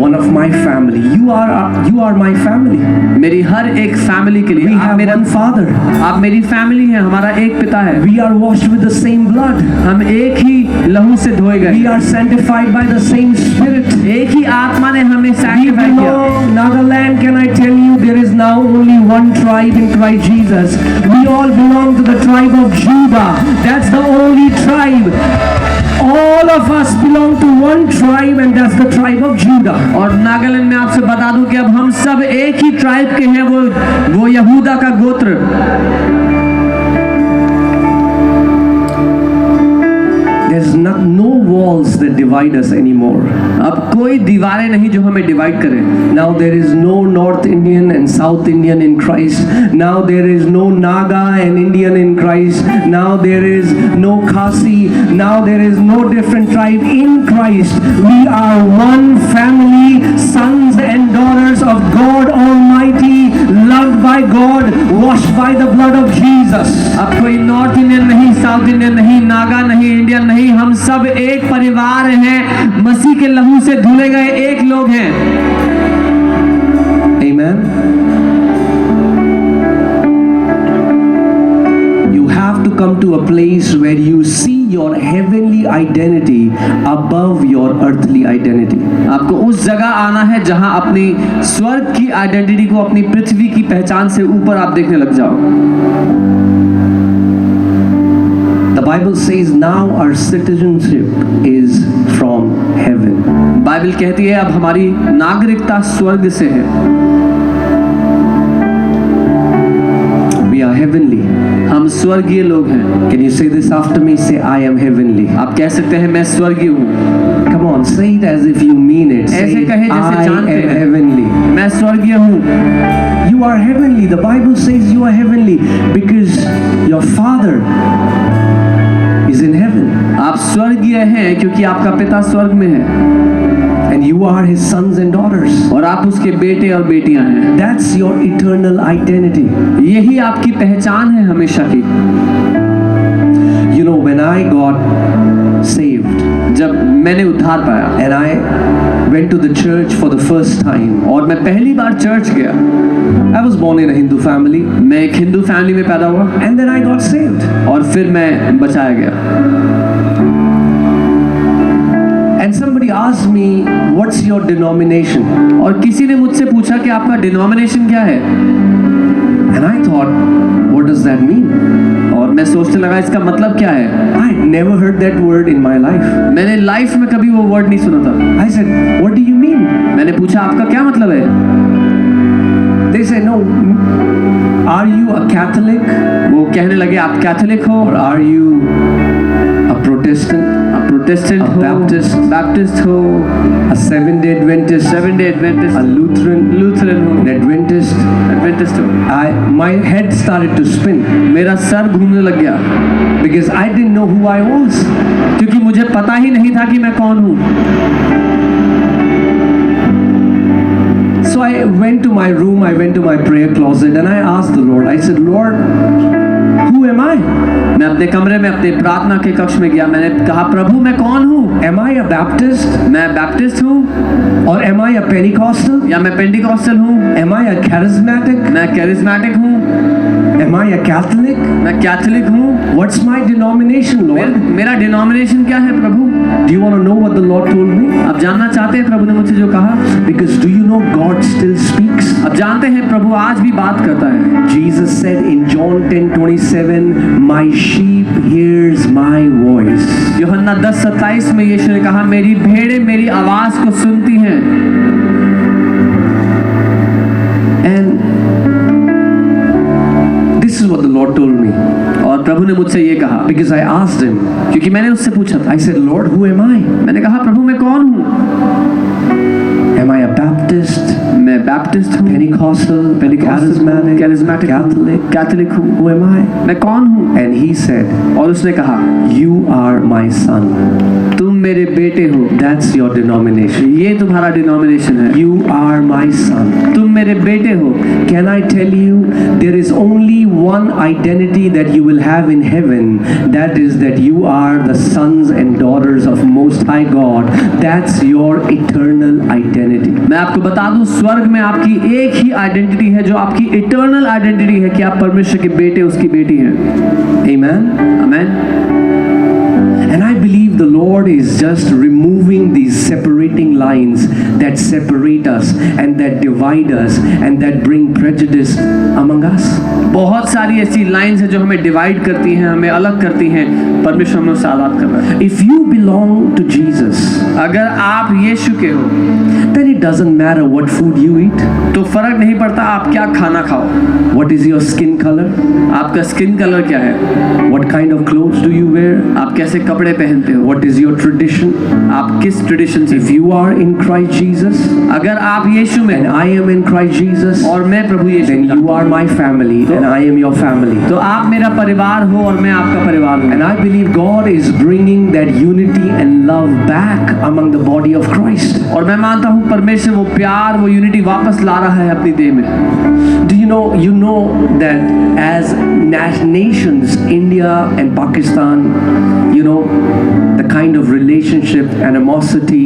Speaker 5: one of my family. You are my family.
Speaker 4: मेरी हर एक फैमिली के लिए
Speaker 5: We
Speaker 4: आप
Speaker 5: have
Speaker 4: मेरा
Speaker 5: one father.
Speaker 4: आप मेरी फैमिली है, हमारा एक पिता है,
Speaker 5: We are washed with the same blood.
Speaker 4: हम एक ही लहू से धोए गए,
Speaker 5: We are sanctified by the same Spirit.
Speaker 4: एक ही आत्मा ने हमें
Speaker 5: We
Speaker 4: सैंक्टिफाई किया।
Speaker 5: belong, Nagaland, can I tell you, there is now only one tribe in Christ Jesus. We all belong to the tribe of Judah. That's the only tribe. All of us belong to one tribe, and that's the tribe of Judah.
Speaker 4: और नागालैंड में आपसे बता दूं कि अब हम सब एक ही ट्राइब के हैं, वो यहूदा का गोत्र।
Speaker 5: There's no walls that divide us anymore.
Speaker 4: अब कोई दीवारें नहीं जो हमें डिवाइड करें।
Speaker 5: Now there is no North Indian and South Indian in Christ. Now there is no Naga and Indian in Christ. Now there is no Khasi. Now there is no different tribe in Christ. We are one family, sons and daughters of God Almighty, loved by God, washed by the blood of Jesus.
Speaker 4: अब कोई north Indian नहीं, south Indian नहीं, नागा नहीं, Indian नहीं, हम सब एक परिवार हैं, मसीह के लहू से धुले गए एक लोग हैं।
Speaker 5: Amen. You have to come to a place where you see your heavenly identity above your earthly identity.
Speaker 4: आपको उस जगह आना है जहां अपनी स्वर्ग की आइडेंटिटी को अपनी पृथ्वी की पहचान से ऊपर आप देखने लग जाओ।
Speaker 5: The Bible says now our citizenship is from heaven.
Speaker 4: Bible कहती है अब हमारी नागरिकता स्वर्ग से है।
Speaker 5: We are heavenly.
Speaker 4: हम स्वर्गीय लोग हैं।
Speaker 5: Can you say this after me? Say, I am heavenly.
Speaker 4: आप कह सकते हैं मैं स्वर्गीय हूँ।
Speaker 5: Come on, say it as if you mean it. Say
Speaker 4: ऐसे
Speaker 5: it,
Speaker 4: कहे
Speaker 5: I
Speaker 4: जैसे जानते
Speaker 5: am
Speaker 4: हैं।
Speaker 5: heavenly.
Speaker 4: मैं स्वर्गीय हूँ।
Speaker 5: You are heavenly. The Bible says you are heavenly because your Father is in heaven.
Speaker 4: आप स्वर्गीय हैं क्योंकि आपका पिता स्वर्ग में है
Speaker 5: And you are his sons and daughters.
Speaker 4: और आप उसके बेटे और बेटियां हैं।
Speaker 5: That's your eternal identity.
Speaker 4: यही आपकी पहचान है हमेशा की।
Speaker 5: You know, when I got saved
Speaker 4: जब मैंने उद्धार पाया
Speaker 5: and I went to the church for the first time,
Speaker 4: और मैं पहली बार चर्च गया,
Speaker 5: I was born in a Hindu family
Speaker 4: मैं एक हिंदू फैमिली में पैदा हुआ
Speaker 5: and then I got saved.
Speaker 4: और फिर मैं बचाया गया।
Speaker 5: And somebody asked me, what's your denomination?
Speaker 4: और किसी ने मुझसे पूछा कि आपका डिनोमिनेशन क्या है,
Speaker 5: And I thought, what does that mean?
Speaker 4: और मैं सोचने लगा इसका मतलब क्या है।
Speaker 5: I had never heard that word in my life.
Speaker 4: मैंने लाइफ में कभी वो वर्ड नहीं सुना था।
Speaker 5: I said, what do you mean?
Speaker 4: मैंने पूछा आपका क्या मतलब है।
Speaker 5: They said, no, are you a Catholic?
Speaker 4: वो कहने लगे आप कैथोलिक हो,
Speaker 5: Or are you a Protestant?
Speaker 4: आप प्रोटेस्टेंट
Speaker 5: A
Speaker 4: हो,
Speaker 5: Baptist?
Speaker 4: बैप्टिस्ट हो,
Speaker 5: A Seventh-day Adventist?
Speaker 4: Seven day Adventist,
Speaker 5: A Lutheran?
Speaker 4: Lutheran हो,
Speaker 5: An Adventist?
Speaker 4: एडवेंटिस्ट हो।
Speaker 5: My head started to spin
Speaker 4: मेरा सर घूमने लग गया
Speaker 5: because I didn't know who I was.
Speaker 4: क्योंकि मुझे पता ही नहीं था कि मैं कौन हूँ।
Speaker 5: So I went to my room, I went to my prayer closet and I asked the Lord, I said, Lord, who am I?
Speaker 4: मैं अपने कमरे में अपने प्रार्थना के कक्ष में गया, मैंने कहा प्रभु मैं कौन हूँ?
Speaker 5: Am I a Baptist?
Speaker 4: मैं बैप्टिस्ट हूँ
Speaker 5: Or am I a Pentecostal?
Speaker 4: या मैं पेंटिकॉस्टल हूँ?
Speaker 5: Am I a charismatic?
Speaker 4: मैं कैरिस्मेटिक हूँ?
Speaker 5: Am I a Catholic?
Speaker 4: मैं कैथोलिक हूँ?
Speaker 5: What's my denomination, Lord?
Speaker 4: मेरा डिनोमिनेशन क्या है प्रभु?
Speaker 5: Do you want to know what the Lord told me?
Speaker 4: आप जानना चाहते हैं प्रभु ने मुझसे जो कहा?
Speaker 5: Because do you know God still speaks?
Speaker 4: आप जानते हैं प्रभु आज भी बात करता है।
Speaker 5: Jesus said in John 10:27, my sheep hears my voice.
Speaker 4: यूहन्ना 10:27 में यीशु ने कहा मेरी भेड़ें मेरी आवाज को सुनती हैं।
Speaker 5: And this is what the Lord told me.
Speaker 4: और प्रभु ने मुझसे ये कहा
Speaker 5: Because I asked him,
Speaker 4: क्योंकि मैंने उससे पूछा था।
Speaker 5: I said, Lord, who am I?
Speaker 4: मैंने कहा प्रभु मैं कौन हूँ?
Speaker 5: Am I a Baptist? Baptist,
Speaker 4: मैं बैप्टिस्ट हूँ,
Speaker 5: Pentecostal, Charismatic,
Speaker 4: charismatic,
Speaker 5: Catholic.
Speaker 4: Catholic हूँ,
Speaker 5: Who am I?
Speaker 4: मैं कौन हूँ?
Speaker 5: And he said,
Speaker 4: और उसने कहा,
Speaker 5: you are my son.
Speaker 4: तुम मेरे बेटे हो।
Speaker 5: That's your denomination.
Speaker 4: ये तुम्हारा डिनोमिनेशन है।
Speaker 5: You are my son.
Speaker 4: तुम मेरे बेटे हो।
Speaker 5: Can I tell you, there is only one identity that you will have in heaven. That is that you are the sons and daughters of Most High God. That's your eternal identity.
Speaker 4: मैं आपको बता दूं, स्वर्ग में आपकी एक ही identity है जो आपकी इटर्नल आइडेंटिटी है कि आप परमेश्वर के बेटे, उसकी बेटी हैं।
Speaker 5: Amen.
Speaker 4: Amen.
Speaker 5: And I believe the Lord is just removing these separating lines that separate us and that divide us and that bring prejudice among us.
Speaker 4: बहुत सारी ऐसी लाइंस हैं जो हमें डिवाइड करती हैं, हमें अलग करती हैं। परमेश्वर हमें उससे आज़ाद कर रहा है।
Speaker 5: If you belong to Jesus,
Speaker 4: अगर आप यीशु के हो,
Speaker 5: then it doesn't matter what food you eat,
Speaker 4: तो फर्क नहीं पड़ता आप क्या खाना खाओ।
Speaker 5: what is your skin color,
Speaker 4: आपका स्किन कलर क्या है,
Speaker 5: what kind of clothes do you wear,
Speaker 4: आप कैसे कपड़े पहनते हो,
Speaker 5: what is your tradition.
Speaker 4: आप किस ट्रेडिशन से।
Speaker 5: If you are in Christ Jesus
Speaker 4: अगर आप यीशु में
Speaker 5: and I am in Christ Jesus,
Speaker 4: और मैं प्रभु यीशु
Speaker 5: then
Speaker 4: में,
Speaker 5: you are my family and I am your family.
Speaker 4: तो आप मेरा परिवार हो और मैं आपका परिवार हूँ।
Speaker 5: And I believe God is bringing that unity and love back among the body of Christ.
Speaker 4: और मैं मानता हूँ परमेश्वर वो प्यार, वो यूनिटी वापस ला रहा है अपनी देह में।
Speaker 5: Do you know that as nations, India and Pakistan, the kind of relationship, animosity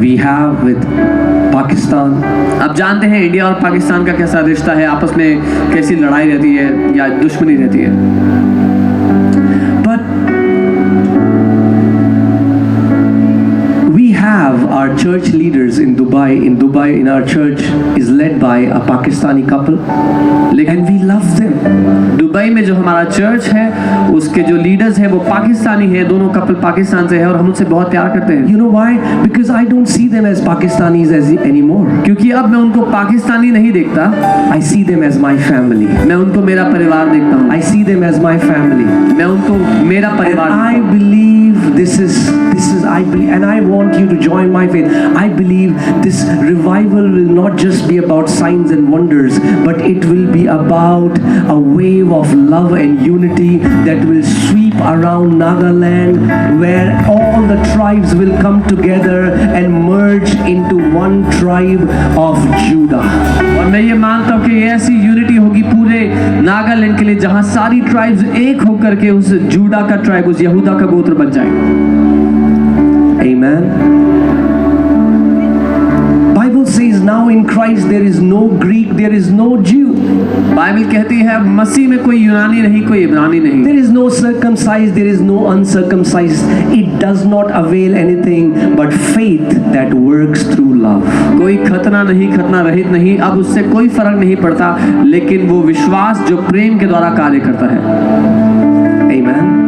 Speaker 5: we have with Pakistan.
Speaker 4: आप जानते हैं इंडिया और पाकिस्तान का कैसा रिश्ता है, आपस में कैसी लड़ाई रहती है या दुश्मनी रहती है।
Speaker 5: But we have our church leaders in Dubai. In Dubai, in our church is led by a Pakistani couple, and we love them.
Speaker 4: Dubai में जो हमारा चर्च है उसके जो लीडर्स हैं वो पाकिस्तानी हैं, दोनों कपल पाकिस्तान से हैं और हम उनसे बहुत प्यार करते हैं।
Speaker 5: You know why? Because I don't see them as Pakistanis anymore.
Speaker 4: क्योंकि अब मैं उनको पाकिस्तानी नहीं देखता,
Speaker 5: I see them as my family.
Speaker 4: मैं उनको मेरा परिवार देखता हूँ।
Speaker 5: I see them as my family.
Speaker 4: मैं उनको मेरा
Speaker 5: And
Speaker 4: परिवार
Speaker 5: I believe this is I believe, and I want you to join my faith. I believe this revival will not just be about signs and wonders, but it will be about a wave of love and unity that will sweep around Nagaland, where all the tribes will come together and merge into one tribe of Judah.
Speaker 4: और मैं ये मानता हूँ कि ये ऐसी unity होगी पूरे नागालैंड के लिए जहाँ सारी ट्राइब्स एक होकर के उस जूडा का ट्राइब, उस यहूदा का गोत्र बन जाएगा।
Speaker 5: Amen. Bible says now in Christ there is no Greek, there is no Jew.
Speaker 4: Bible कहती है मसीह में कोई यूनानी नहीं, कोई इब्रानी नहीं।
Speaker 5: There is no circumcised, there is no uncircumcised. It does not avail anything but faith that works through love.
Speaker 4: कोई खतना नहीं, खतना रहित नहीं, अब उससे कोई फर्क नहीं पड़ता, लेकिन वो विश्वास जो प्रेम के द्वारा कार्य करता है।
Speaker 5: Amen.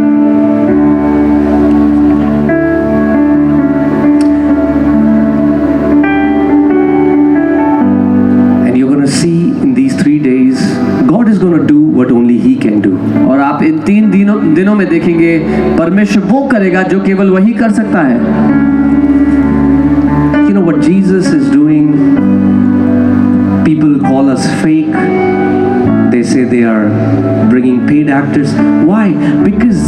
Speaker 5: See in these 3 days, God is going to do what only He can do.
Speaker 4: और आप इन 3 दिनों में देखेंगे परमेश्वर वो करेगा जो केवल वही कर सकता है।
Speaker 5: You know what Jesus is doing? People call us fake. They say they are bringing paid actors. Why? Because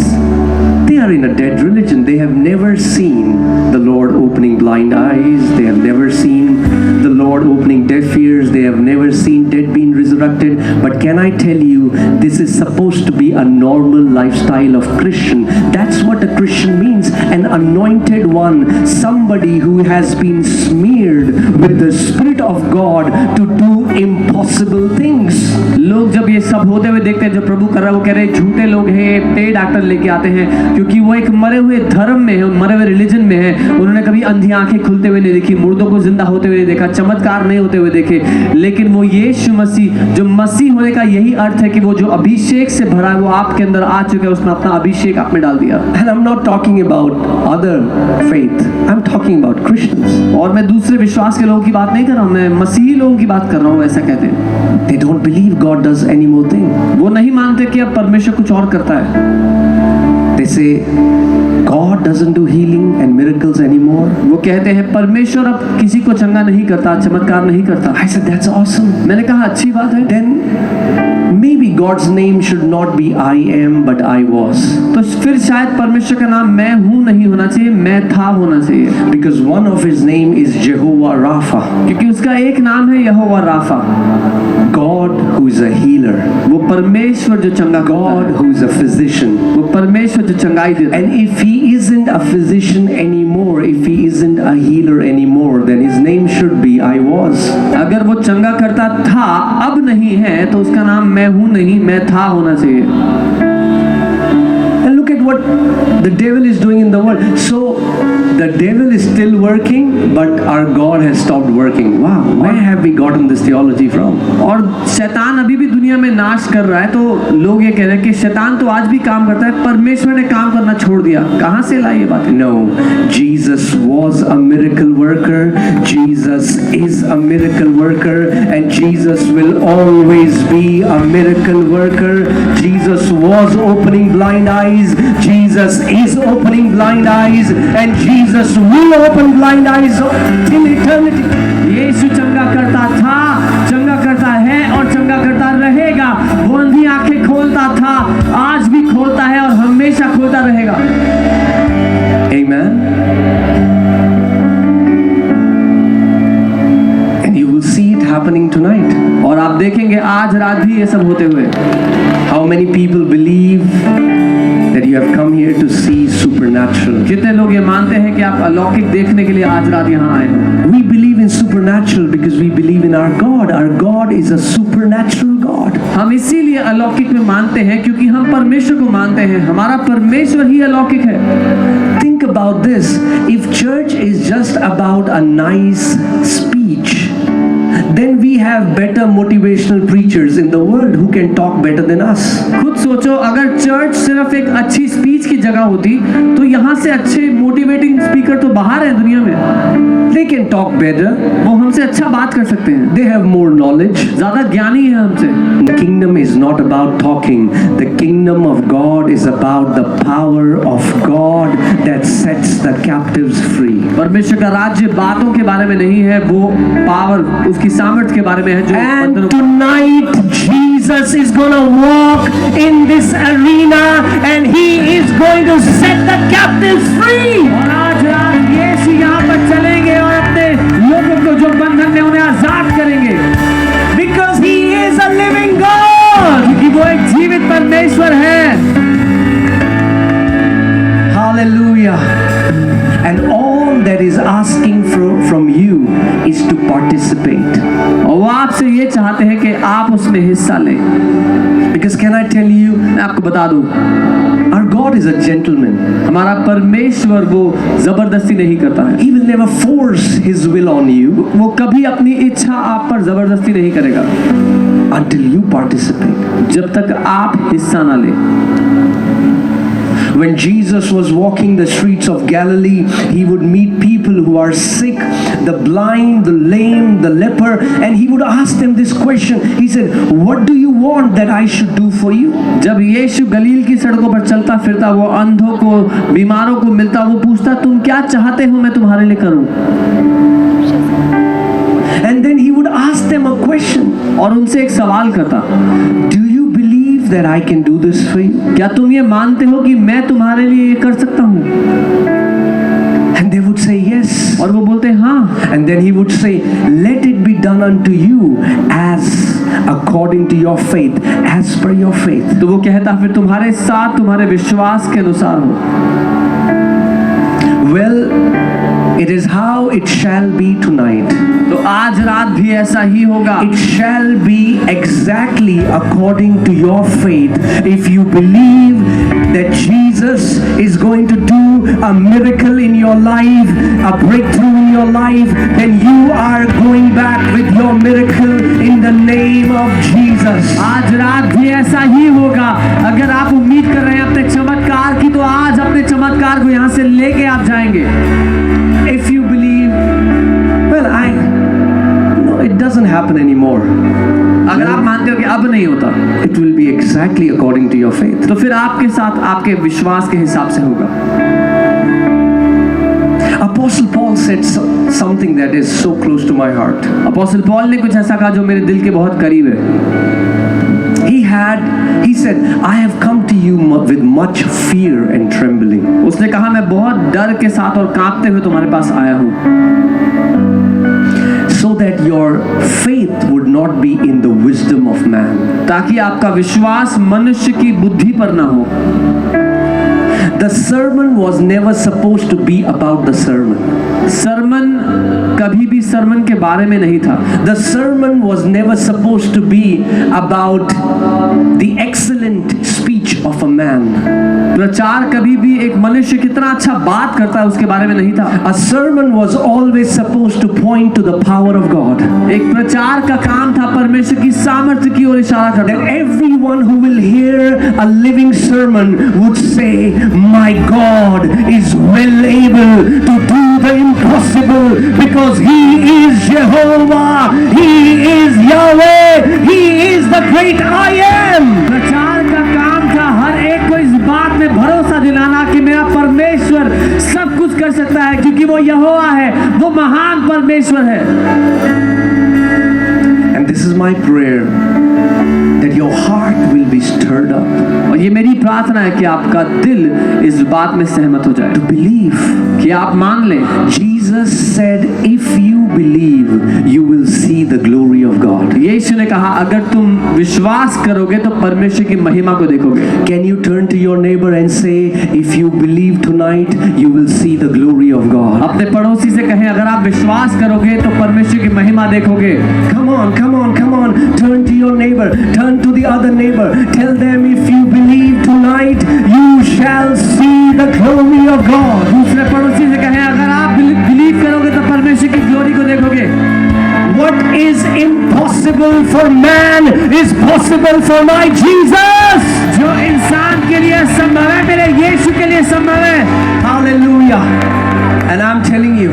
Speaker 5: they are in a dead religion. They have never seen the Lord opening blind eyes. They have never seen the Lord opening deaf ears. They have never seen dead being resurrected. But can I tell you, this is supposed to be a normal lifestyle of Christian. That's what a Christian means. An anointed one. Somebody who has been smeared with the Spirit of God to do impossible things.
Speaker 4: लोग जब ये सब होते हुए देखते हैं जो प्रभु कर रहा है, वो कह रहे हैं झूठे लोग हैं, पेड एक्टर लेके आते हैं, क्योंकि वो एक मरे हुए धर्म में है, मरे हुए रिलीजन में है। उन्होंने कभी अंधी आंखें खुलते हुए नहीं देखी, मुर्दों को जिंदा होते हुए नहीं देखा, चमत्कार नहीं होते हुए देखे, लेकिन वो यीशु मसीह, जो मसीह होने का यही अर्थ है कि वो जो अभिषेक से भरा है वो आपके अंदर आ चुका है, उसने अपना अभिषेक आप में डाल दिया।
Speaker 5: And I'm not talking about other faith. I'm talking about Christians.
Speaker 4: और मैं दूसरे विश्वास के लोगों की बात नहीं कर रहा हूँ, मैं मसीही लोगों की बात कर रहा हूँ। ऐसा कहते हैं
Speaker 5: They don't believe God does any more thing.
Speaker 4: वो नहीं मानते कि अब परमेश्वर कुछ और करता है।
Speaker 5: They say, God doesn't do healing and miracles anymore.
Speaker 4: वो कहते हैं परमेश्वर अब किसी को चंगा नहीं करता, चमत्कार नहीं करता।
Speaker 5: I said, that's awesome.
Speaker 4: मैंने कहा अच्छी बात है।
Speaker 5: Then maybe God's name should not be I am, but I was.
Speaker 4: तो फिर शायद परमेश्वर का नाम मैं हूँ नहीं होना चाहिए, मैं था होना चाहिए।
Speaker 5: Because one of his name is Jehovah Rapha,
Speaker 4: क्योंकि उसका एक नाम है यहोवा Rafa,
Speaker 5: God who is a healer,
Speaker 4: वो परमेश्वर जो चंगा करता
Speaker 5: God
Speaker 4: है,
Speaker 5: who is a physician.
Speaker 4: वो परमेश्वर जो चंगाई देता है।
Speaker 5: And if he isn't a physician anymore, if he isn't a healer anymore, then his name should be I was.
Speaker 4: अगर वो चंगा करता था अब नहीं है तो उसका नाम मैं हूँ नहीं, मैं था होना चाहिए।
Speaker 5: And look at what the devil is doing in the world. So the devil is still working, but our God has stopped working. Wow, where have we gotten this theology from?
Speaker 4: और शैतान अभी भी दुनिया में नाश कर रहा है, तो लोग ये कह रहे हैं कि शैतान तो आज भी काम करता है, परमेश्वर ने काम करना छोड़ दिया। कहाँ से लाई ये बात?
Speaker 5: No, Jesus was a miracle worker. Jesus is a miracle worker, and Jesus will always be a miracle worker. Jesus was opening blind eyes. Jesus is opening blind eyes, and Jesus will open blind eyes till eternity.
Speaker 4: यीशु चंगा करता था, चंगा करता है और चंगा करता रहेगा। वो अंधी आंखें खोलता था, आज भी खोलता है और हमेशा खोलता रहेगा।
Speaker 5: Amen. And you will see it happening tonight.
Speaker 4: और आप देखेंगे आज रात भी ये सब होते हुए।
Speaker 5: How many people believe that you have come here to see supernatural?
Speaker 4: कितने लोग ये मानते हैं कि आप अलौकिक देखने के लिए आज रात यहाँ आए हैं?
Speaker 5: We believe in supernatural because we believe in our God. Our God is a supernatural God.
Speaker 4: हम इसीलिए अलौकिक में मानते हैं क्योंकि हम परमेश्वर को मानते हैं। हमारा परमेश्वर ही अलौकिक है।
Speaker 5: Think about this. If church is just about a nice speech, then we have better motivational preachers in the world who can talk better than us.
Speaker 4: खुद सोचो, अगर चर्च सिर्फ एक अच्छी स्पीच की जगह होती तो यहाँ से अच्छे मोटिवेटिंग स्पीकर तो बाहर हैं दुनिया में।
Speaker 5: They can talk better.
Speaker 4: वो हमसे अच्छा बात कर सकते हैं,
Speaker 5: They have more knowledge.
Speaker 4: ज्यादा ज्ञानी है हमसे।
Speaker 5: The kingdom is not about talking. The kingdom of God is about the power of God that sets the captives free.
Speaker 4: परमेश्वर का राज्य बातों के बारे में नहीं है, वो पावर उसकी सामर्थ्य के बारे में है। जो
Speaker 5: And tonight Jesus is going to walk in this arena and he is going to set the captives free.
Speaker 4: और आज रात यीशु यहाँ पर चलेंगे और अपने लोगों को जो बंधन में उन्हें आजाद करेंगे।
Speaker 5: Because he is a living God.
Speaker 4: क्योंकि वो एक जीवित परमेश्वर है।
Speaker 5: Hallelujah. And all that is asking from you is to participate.
Speaker 4: और वो आपसे ये चाहते हैं कि आप उसमें हिस्सा लें।
Speaker 5: Because can I tell you,
Speaker 4: मैं आपको बता दूं,
Speaker 5: our God is a gentleman.
Speaker 4: हमारा परमेश्वर वो जबरदस्ती नहीं करता है।
Speaker 5: He will never force his will on you
Speaker 4: वो कभी अपनी इच्छा आप पर जबरदस्ती नहीं करेगा
Speaker 5: until you participate.
Speaker 4: जब तक आप हिस्सा ना लें।
Speaker 5: When Jesus was walking the streets of Galilee, he would meet people who are sick, the blind, the lame, the leper, and he would ask them this question. He said, "What do you want that I should do for you?"
Speaker 4: जब यीशु गलील की सड़कों पर चलता फिरता, वो अंधों को, बीमारों को मिलता, वो पूछता, तुम क्या चाहते हो मैं तुम्हारे लिए करूं?
Speaker 5: And then he would ask them a question.
Speaker 4: और उनसे एक सवाल करता,
Speaker 5: Do you believe that I can do this for you?
Speaker 4: क्या तुम ये मानते हो कि मैं तुम्हारे लिए ये कर सकता हूँ?
Speaker 5: And they would say yes.
Speaker 4: और वो बोलते हाँ।
Speaker 5: And then he would say, "Let it be done unto you as according to your faith, as per your faith."
Speaker 4: तो वो कहता फिर तुम्हारे साथ तुम्हारे विश्वास के अनुसार हो।
Speaker 5: Well, it is how it shall be tonight.
Speaker 4: तो आज रात भी ऐसा ही होगा।
Speaker 5: It shall be exactly according to your faith. If you believe that Jesus is going to do a miracle in your life, a breakthrough in your life, then you are going back with your miracle in the name of Jesus.
Speaker 4: आज रात भी ऐसा ही होगा। अगर आप उम्मीद कर रहे हैं अपने चमत्कार की, तो आज अपने चमत्कार को यहाँ से लेके आप जाएंगे।
Speaker 5: If you believe, well, no, it doesn't happen anymore.
Speaker 4: अगर आप मानते हो कि अब नहीं होता,
Speaker 5: it will be exactly according to your faith.
Speaker 4: तो फिर आपके साथ आपके विश्वास के हिसाब से होगा।
Speaker 5: Apostle Paul said something that is so close to my heart.
Speaker 4: Apostle Paul ने कुछ ऐसा कहा जो मेरे दिल के बहुत करीब है।
Speaker 5: He said, I have come to you with much fear and trembling.
Speaker 4: उसने कहा मैं बहुत डर के साथ और कांपते हुए तुम्हारे पास आया हूँ,
Speaker 5: so that your faith would not be in the wisdom of man.
Speaker 4: ताकि आपका विश्वास मनुष्य की बुद्धि पर ना हो।
Speaker 5: The sermon was never supposed to be about the sermon.
Speaker 4: Sarman कभी भी सरमन के बारे में नहीं था।
Speaker 5: The sermon was never supposed to be about the excellent speech of a man.
Speaker 4: प्रचार कभी भी एक मनुष्य कितना अच्छा बात करता है उसके बारे में नहीं था।
Speaker 5: A sermon was always supposed to point to the power of God.
Speaker 4: एक प्रचार का काम था परमेश्वर की सामर्थ्य की ओर इशारा करना।
Speaker 5: That everyone who will hear a living sermon would say, my God is well able to do the impossible, because He is Jehovah, He is Yahweh, He is the great I am.
Speaker 4: प्रचार का काम था हर एक को इस बात में भरोसा दिलाना कि मेरा परमेश्वर सब कुछ कर सकता है, क्योंकि वो यहोवा है, वो महान परमेश्वर है।
Speaker 5: And this is my prayer, that your heart will be stirred up.
Speaker 4: और ये मेरी प्रार्थना है कि आपका दिल इस बात में सहमत हो जाए,
Speaker 5: To believe.
Speaker 4: कि आप मान लें।
Speaker 5: Jesus said, if you believe, you will see the glory of God.
Speaker 4: यीशु ने कहा अगर तुम विश्वास करोगे तो परमेश्वर की महिमा को देखोगे।
Speaker 5: Can you turn to your neighbor and say, if you believe tonight, you will see the glory of God?
Speaker 4: अपने पड़ोसी से कहें अगर आप विश्वास करोगे तो परमेश्वर की महिमा देखोगे।
Speaker 5: Come on, come on, come on. Turn to your neighbor. Turn to the other neighbor. Tell them, if you believe tonight, you shall see the glory of God.
Speaker 4: दूसरे पड़ोसी से कहें अगर आप बिलीव करोगे तो परमेश्वर की ग्लोरी को देखोगे।
Speaker 5: What is impossible for man is possible for my Jesus.
Speaker 4: जो इंसान के लिए संभव है मेरे यीशु के लिए संभव है।
Speaker 5: Hallelujah. And I'm telling you,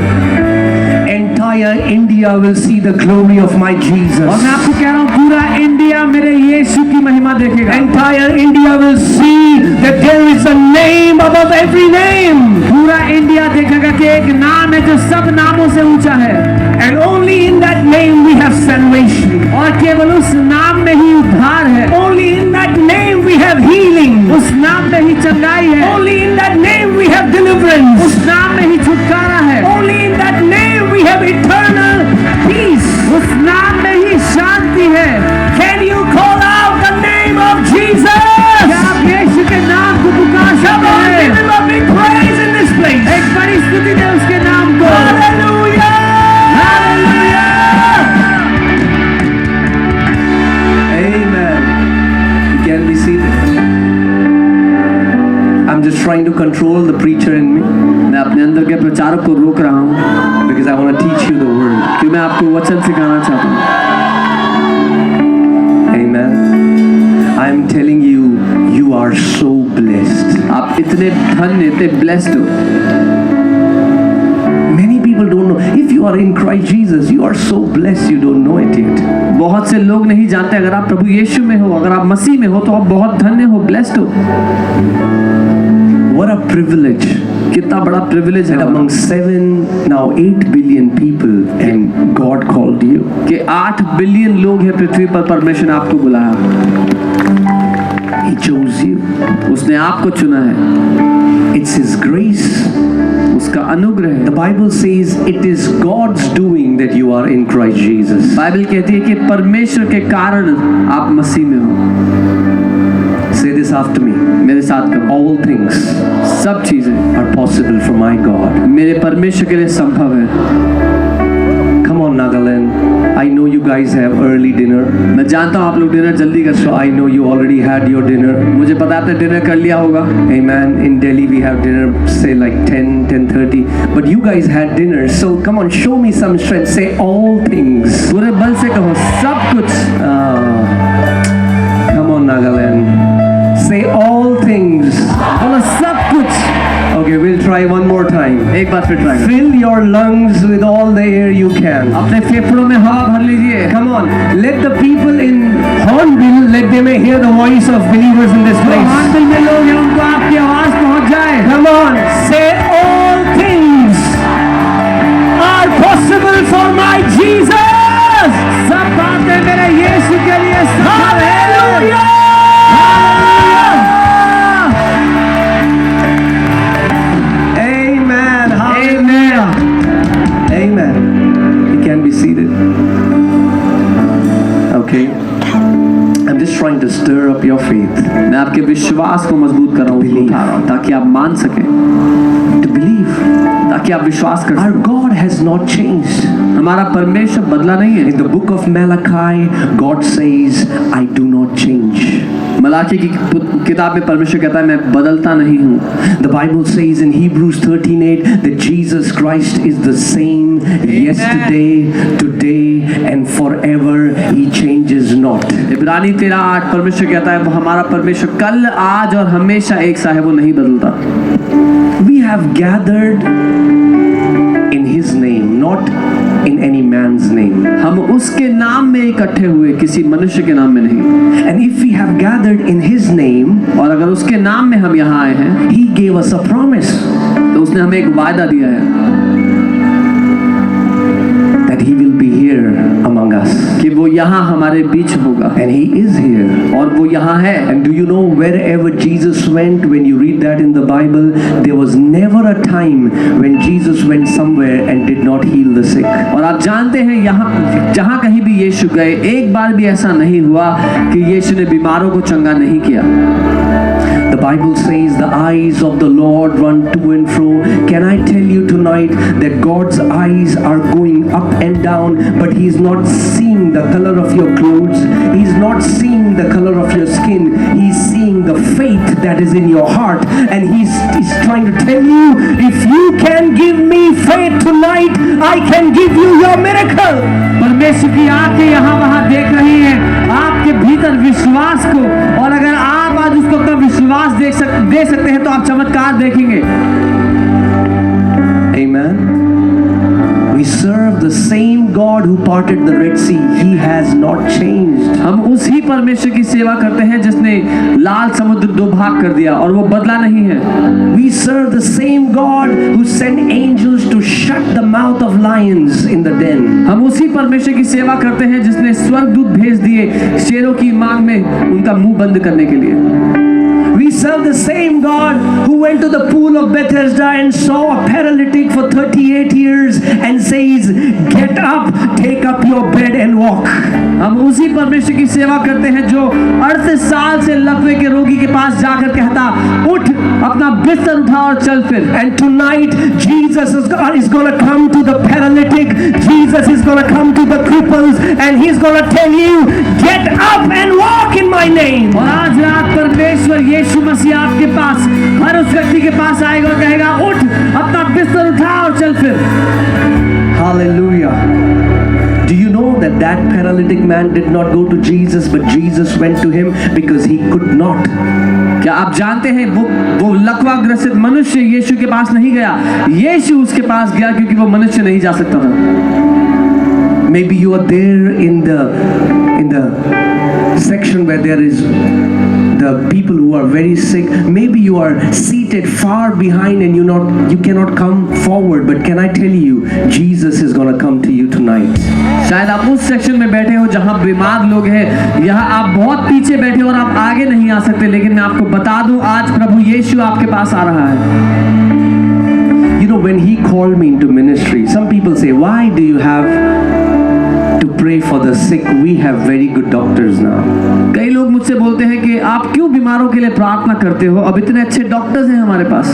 Speaker 5: entire India will see the glory of my
Speaker 4: और
Speaker 5: Jesus.
Speaker 4: मैं आपको कह रहा हूँ पूरा इंडिया मेरे यीशु की महिमा देखेगा।
Speaker 5: Entire India will see that there is a name above every name.
Speaker 4: पूरा इंडिया देखेगा कि एक नाम है जो सब नामों से ऊंचा है,
Speaker 5: And only in that name we have salvation.
Speaker 4: और केवल उस नाम में ही उद्धार है।
Speaker 5: Only in that name we have healing.
Speaker 4: उस नाम में ही चंगाई है।
Speaker 5: Only in that name we have deliverance.
Speaker 4: उस नाम में ही छुटकारा है।
Speaker 5: Only in that name we have eternal peace.
Speaker 4: उस नाम में ही शांति है।
Speaker 5: Can you call out the name of Jesus?
Speaker 4: क्या आप यीशु के नाम को पुकार
Speaker 5: Come
Speaker 4: सकते
Speaker 5: on, give
Speaker 4: हैं?
Speaker 5: him a big praise in this place.
Speaker 4: एक बड़ी स्तुति दे उसके नाम को।
Speaker 5: Hallelujah! Hallelujah! Amen. You can be seated. I'm just trying to control the preacher in me
Speaker 4: मैं अपने अंदर के प्रचारक को रोक रहा हूँ
Speaker 5: because I want to teach you the word.
Speaker 4: कि मैं आपको वचन सिखाना चाहता हूँ।
Speaker 5: Amen. I'm telling you, you are so blessed.
Speaker 4: आप इतने धन्य, इतने ब्लेस्ड हो।
Speaker 5: Many people don't know. If you are in Christ Jesus, you are so blessed, you don't know it yet.
Speaker 4: बहुत से लोग नहीं जानते अगर आप प्रभु यीशु में हो, अगर आप मसीह में हो तो आप बहुत धन्य हो, ब्लेस्ड हो।
Speaker 5: What a privilege.
Speaker 4: कितना बड़ा प्रिविलेज है
Speaker 5: That among 7, now 8 billion people, and God called you.
Speaker 4: कि 8 बिलियन लोग हैं पृथ्वी पर, परमेश्वर ने आपको बुलाया,
Speaker 5: He chose you.
Speaker 4: उसने आपको चुना है,
Speaker 5: It's His grace.
Speaker 4: उसका अनुग्रह है।
Speaker 5: The Bible says it is God's doing that you are in Christ Jesus.
Speaker 4: Bible कहती है कि परमेश्वर के कारण आप मसीह में हो।
Speaker 5: Say this after me.
Speaker 4: मेरे साथ करो,
Speaker 5: All things
Speaker 4: सब चीजें
Speaker 5: are possible for my God.
Speaker 4: मेरे परमेश्वर के लिए संभव है।
Speaker 5: Come on, Nagaland. I know you guys have early dinner.
Speaker 4: मैं जानता हूँ आप लोग डिनर जल्दी करते
Speaker 5: So
Speaker 4: हो,
Speaker 5: I know you already had your dinner.
Speaker 4: मुझे पता है आपने डिनर कर लिया होगा।
Speaker 5: Amen. In Delhi we have dinner say like 10, 10:30. But you guys had dinner. So come on, show me some strength. Say all things.
Speaker 4: पूरे बल से कहो सब कुछ।
Speaker 5: Come on, Nagaland. Say all things.
Speaker 4: बोलो सब कुछ।
Speaker 5: Okay, we'll try try one more time.
Speaker 4: एक बार फिर ट्राई करें।
Speaker 5: Fill your lungs with all the air you can.
Speaker 4: अपने फेफड़ों में हवा भर लीजिए।
Speaker 5: Come on, let the people in Hornbill, let them hear the voice of believers in this place.
Speaker 4: Hornbill में लोग हैं, उनको आपकी आवाज पहुंच जाए।
Speaker 5: Come on, say all things are possible for my Jesus.
Speaker 4: सब बातें मेरे यीशु के लिए संभव है।
Speaker 5: Hallelujah! Amen. Hallelujah. Amen. You can be seated. Okay. I'm just trying to stir up your faith.
Speaker 4: मैं आपके विश्वास को मजबूत कर रहा हूँ,
Speaker 5: Believe.
Speaker 4: उठा रहा हूँ, ताकि आप मान सकें,
Speaker 5: To believe.
Speaker 4: ताकि आप विश्वास कर
Speaker 5: Our
Speaker 4: सकें।
Speaker 5: God has not changed.
Speaker 4: हमारा परमेश्वर बदला नहीं है।
Speaker 5: In the book of Malachi, God says, I do not change.
Speaker 4: Malachi की किताब में परमेश्वर कहता है, मैं बदलता नहीं हूँ।
Speaker 5: The Bible says in Hebrews 13:8 that Jesus Christ is the same yesterday, today, and forever. He changes not.
Speaker 4: इब्रानी 13:8 परमेश्वर कहता है, वो हमारा परमेश्वर कल, आज और हमेशा एक सा है, वो नहीं बदलता।
Speaker 5: We have gathered in His name, not in any man's name.
Speaker 4: हम उसके नाम में इकट्ठे हुए, किसी मनुष्य के नाम में नहीं।
Speaker 5: And if we have gathered in His name,
Speaker 4: और अगर उसके नाम में हम यहाँ आए हैं,
Speaker 5: He gave us a promise
Speaker 4: तो उसने हमें एक वायदा दिया है
Speaker 5: that He will be here among us.
Speaker 4: कि वो यहाँ हमारे बीच होगा,
Speaker 5: And He is here.
Speaker 4: और वो यहाँ है।
Speaker 5: And do you know wherever Jesus went, when you read that in the Bible, there was never a time when Jesus went somewhere and did not heal the sick.
Speaker 4: और आप जानते हैं, यहाँ जहाँ कहीं भी यीशु गए, एक बार भी ऐसा नहीं हुआ कि यीशु ने बीमारों को चंगा नहीं किया।
Speaker 5: The Bible says the eyes of the Lord run to and fro. Can I tell you tonight that God's eyes are going up and down, but He's not seeing the color of your clothes. He's not seeing the color of your skin. He's seeing the faith that is in your heart. And He's trying to tell you, if you can give me faith tonight, I can give you your miracle.
Speaker 4: परमेश्वर की आंखें यहाँ वहाँ देख रही हैं आपके भीतर विश्वास को, और अगर आप आज उसको अपना विश्वास दे सकते हैं तो आप चमत्कार देखेंगे।
Speaker 5: Amen. We serve the same God who parted the Red Sea. He has not changed.
Speaker 4: हम उसी परमेश्वर की सेवा करते हैं जिसने लाल समुद्र दो भाग कर दिया, और वो बदला नहीं है।
Speaker 5: We serve the same God who sent angels to shut the mouth of lions in the den.
Speaker 4: हम उसी परमेश्वर की सेवा करते हैं जिसने स्वर्गदूत भेज दिए शेरों की मांग में उनका मुंह बंद करने के लिए।
Speaker 5: We serve the same God who went to the pool of Bethesda and saw a paralytic for 38 years and says, get up, take up your bed and walk.
Speaker 4: हम उसी परमेश्वर की सेवा करते हैं जो 38 साल से लकवे के रोगी के पास जाकर कहता, उठ, अपना बिस्तर उठा और चल फिर।
Speaker 5: And tonight Jesus is going to come to the paralytic. Jesus is going to come to the cripples, and He's going to tell you, get up and walk in my name.
Speaker 4: और आज रात परमेश्वर यीशु मसीह आपके पास, हर उस व्यक्ति के पास आएगा और कहेगा, उठ, अपना बिस्तर उठा और चल फिर।
Speaker 5: Hallelujah. Do you know that that paralytic man did not go to Jesus, but Jesus went to him because he could not?
Speaker 4: क्या आप जानते हैं वो लकवा ग्रसित मनुष्य यीशु के पास नहीं गया, यीशु उसके पास गया क्योंकि वो मनुष्य नहीं जा सकता था।
Speaker 5: Maybe you are there in the section where there is the people who are very sick. Maybe you are seated far behind and you cannot come forward. But can I tell you, Jesus is going to come to you tonight.
Speaker 4: शायद आप उस section में बैठे हो जहां बीमार लोग हैं, यहाँ आप बहुत पीछे बैठे हो और आप आगे नहीं आ सकते, लेकिन मैं आपको बता दूं, आज प्रभु यीशु आपके पास आ रहा है।
Speaker 5: You know, when He called me into ministry, some people say, why do you have to pray for the sick? We have very good doctors now.
Speaker 4: कई लोग मुझसे बोलते हैं कि आप क्यों बीमारों के लिए प्रार्थना करते हो, अब इतने अच्छे डॉक्टर्स हैं हमारे पास।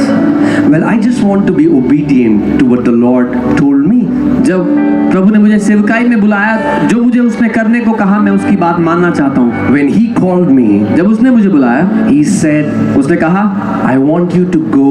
Speaker 5: Well, I just want to be obedient to what the Lord told me.
Speaker 4: जब प्रभु ने मुझे सेवकाई में बुलाया, जो मुझे उसने करने को कहा, मैं उसकी बात मानना चाहता हूँ।
Speaker 5: When He called me,
Speaker 4: जब उसने मुझे बुलाया,
Speaker 5: He said,
Speaker 4: उसने कहा,
Speaker 5: I want you to go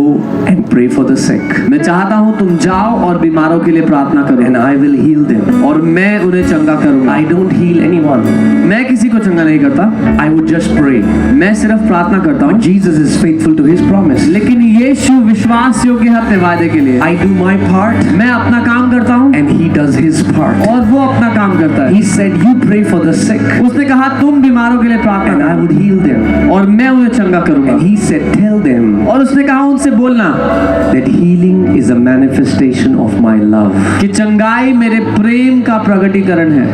Speaker 5: and pray for the sick,
Speaker 4: मैं चाहता हूँ तुम जाओ और बीमारों के लिए प्रार्थना करो,
Speaker 5: and I will heal them.
Speaker 4: और मैं उन्हें चंगा
Speaker 5: चंगा करूंगा।
Speaker 4: I don't heal anyone.
Speaker 5: मैं किसी को चंगा नहीं करता,
Speaker 4: I would just pray.
Speaker 5: मैं सिर्फ प्रार्थना करता हूँ।
Speaker 4: Jesus is faithful to his promise.
Speaker 5: लेकिन यीशु विश्वास योग्य है अपने वादे के लिए।
Speaker 4: I do my part
Speaker 5: मैं अपना काम करता हूँ
Speaker 4: and he does his part.
Speaker 5: और वो अपना काम करता है।
Speaker 4: He said, you pray for the sick
Speaker 5: उसने कहा तुम बीमारों के लिए प्रार्थना
Speaker 4: and I
Speaker 5: करो
Speaker 4: would heal them.
Speaker 5: और मैं उन्हें चंगा करूंगा।
Speaker 4: And he said, tell them
Speaker 5: और उसने कहा उनसे बोलना
Speaker 4: that healing is a manifestation of my love.
Speaker 5: कि चंगाई मेरे प्रेम का प्रकटीकरण है।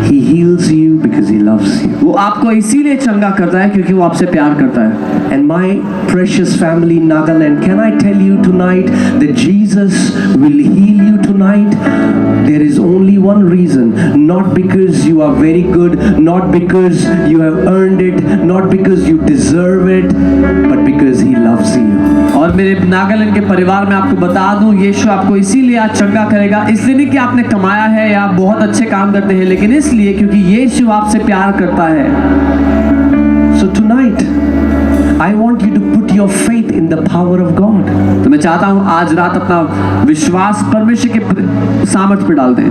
Speaker 4: He heals you because he loves you.
Speaker 5: वो आपको इसीलिए चंगा करता है क्योंकि वो आपसे प्यार करता है।
Speaker 4: And my precious family in Nagaland, can I tell you tonight that Jesus will heal you tonight? There is only one reason, not because you are very good, not because you have earned it, not because you deserve it, but because he loves you.
Speaker 5: और मेरे नागालैंड के परिवार में आपको बता दूं, यीशु आपको इसीलिए आज चंगा करेगा, इसलिए नहीं कि आपने कमाया है या बहुत अच्छे काम करते हैं, लेकिन इसलिए क्योंकि यीशु आपसे प्यार करता है।
Speaker 4: So tonight, I want you to put your faith in the power of God.
Speaker 5: तो मैं चाहता हूं आज रात अपना विश्वास परमेश्वर के सामर्थ्य पे डाल दें।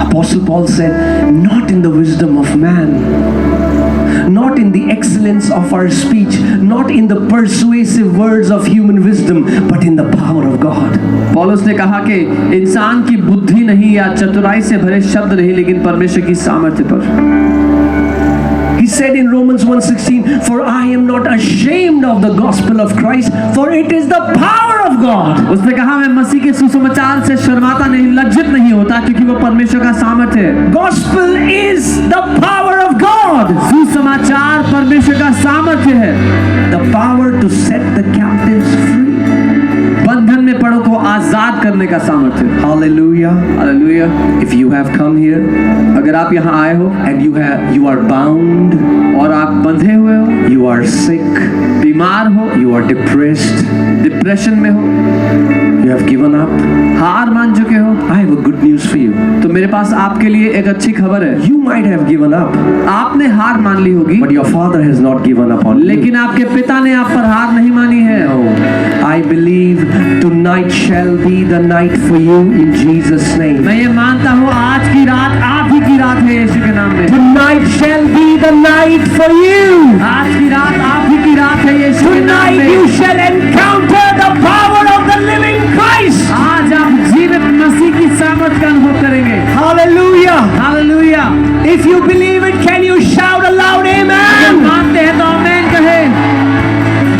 Speaker 4: Apostle Paul said, not in the wisdom of man, not in the excellence of our speech, not in the persuasive words of human wisdom, but in the power of God.
Speaker 5: पौलुस ने कहा कि इंसान की बुद्धि नहीं या चतुराई से भरे शब्द नहीं, लेकिन परमेश्वर की सामर्थ्य पर।
Speaker 4: He said in Romans 1:16, for I am not ashamed of the gospel of Christ, for it is the power of God.
Speaker 5: उसने कहा मैं मसीह के सुसमाचार से शर्माता नहीं, लज्जित नहीं होता, क्योंकि वो परमेश्वर का सामर्थ्य है।
Speaker 4: Gospel is the power of God.
Speaker 5: सुसमाचार परमेश्वर का सामर्थ्य है।
Speaker 4: The power to set the captives free.
Speaker 5: बंधन में पड़ों को आजाद करने का सामर्थ्य।
Speaker 4: Hallelujah.
Speaker 5: Hallelujah.
Speaker 4: If you have come here
Speaker 5: अगर आप यहाँ आए हो
Speaker 4: and you are bound,
Speaker 5: और आप बंधे हुए हो,
Speaker 4: you are sick,
Speaker 5: बीमार हो,
Speaker 4: you are depressed,
Speaker 5: डिप्रेशन में हो,
Speaker 4: you have given up,
Speaker 5: हार मान चुके हो,
Speaker 4: I have a good news for you.
Speaker 5: तो मेरे पास आपके लिए एक अच्छी खबर है।
Speaker 4: You might have given up,
Speaker 5: आपने हार मान ली होगी,
Speaker 4: but your Father has not given up on you.
Speaker 5: लेकिन आपके पिता ने आप पर हार नहीं मानी है।
Speaker 4: No, I believe tonight shall be the night for you in Jesus' name.
Speaker 5: मैं ये मानता हूँ आज की रात आप ही की रात है यीशु के नाम में।
Speaker 4: Tonight shall be the night for you.
Speaker 5: आज की रात आप ही की रात है यीशु के नाम
Speaker 4: Tonight
Speaker 5: में।
Speaker 4: you shall encounter the power of the living Christ.
Speaker 5: आज आप जीवित मसीह की सामर्थ का अनुभव करेंगे।
Speaker 4: Hallelujah.
Speaker 5: Hallelujah.
Speaker 4: If you believe it, can you shout aloud
Speaker 5: अगर
Speaker 4: amen?
Speaker 5: मानते हैं तो आमीन कहें।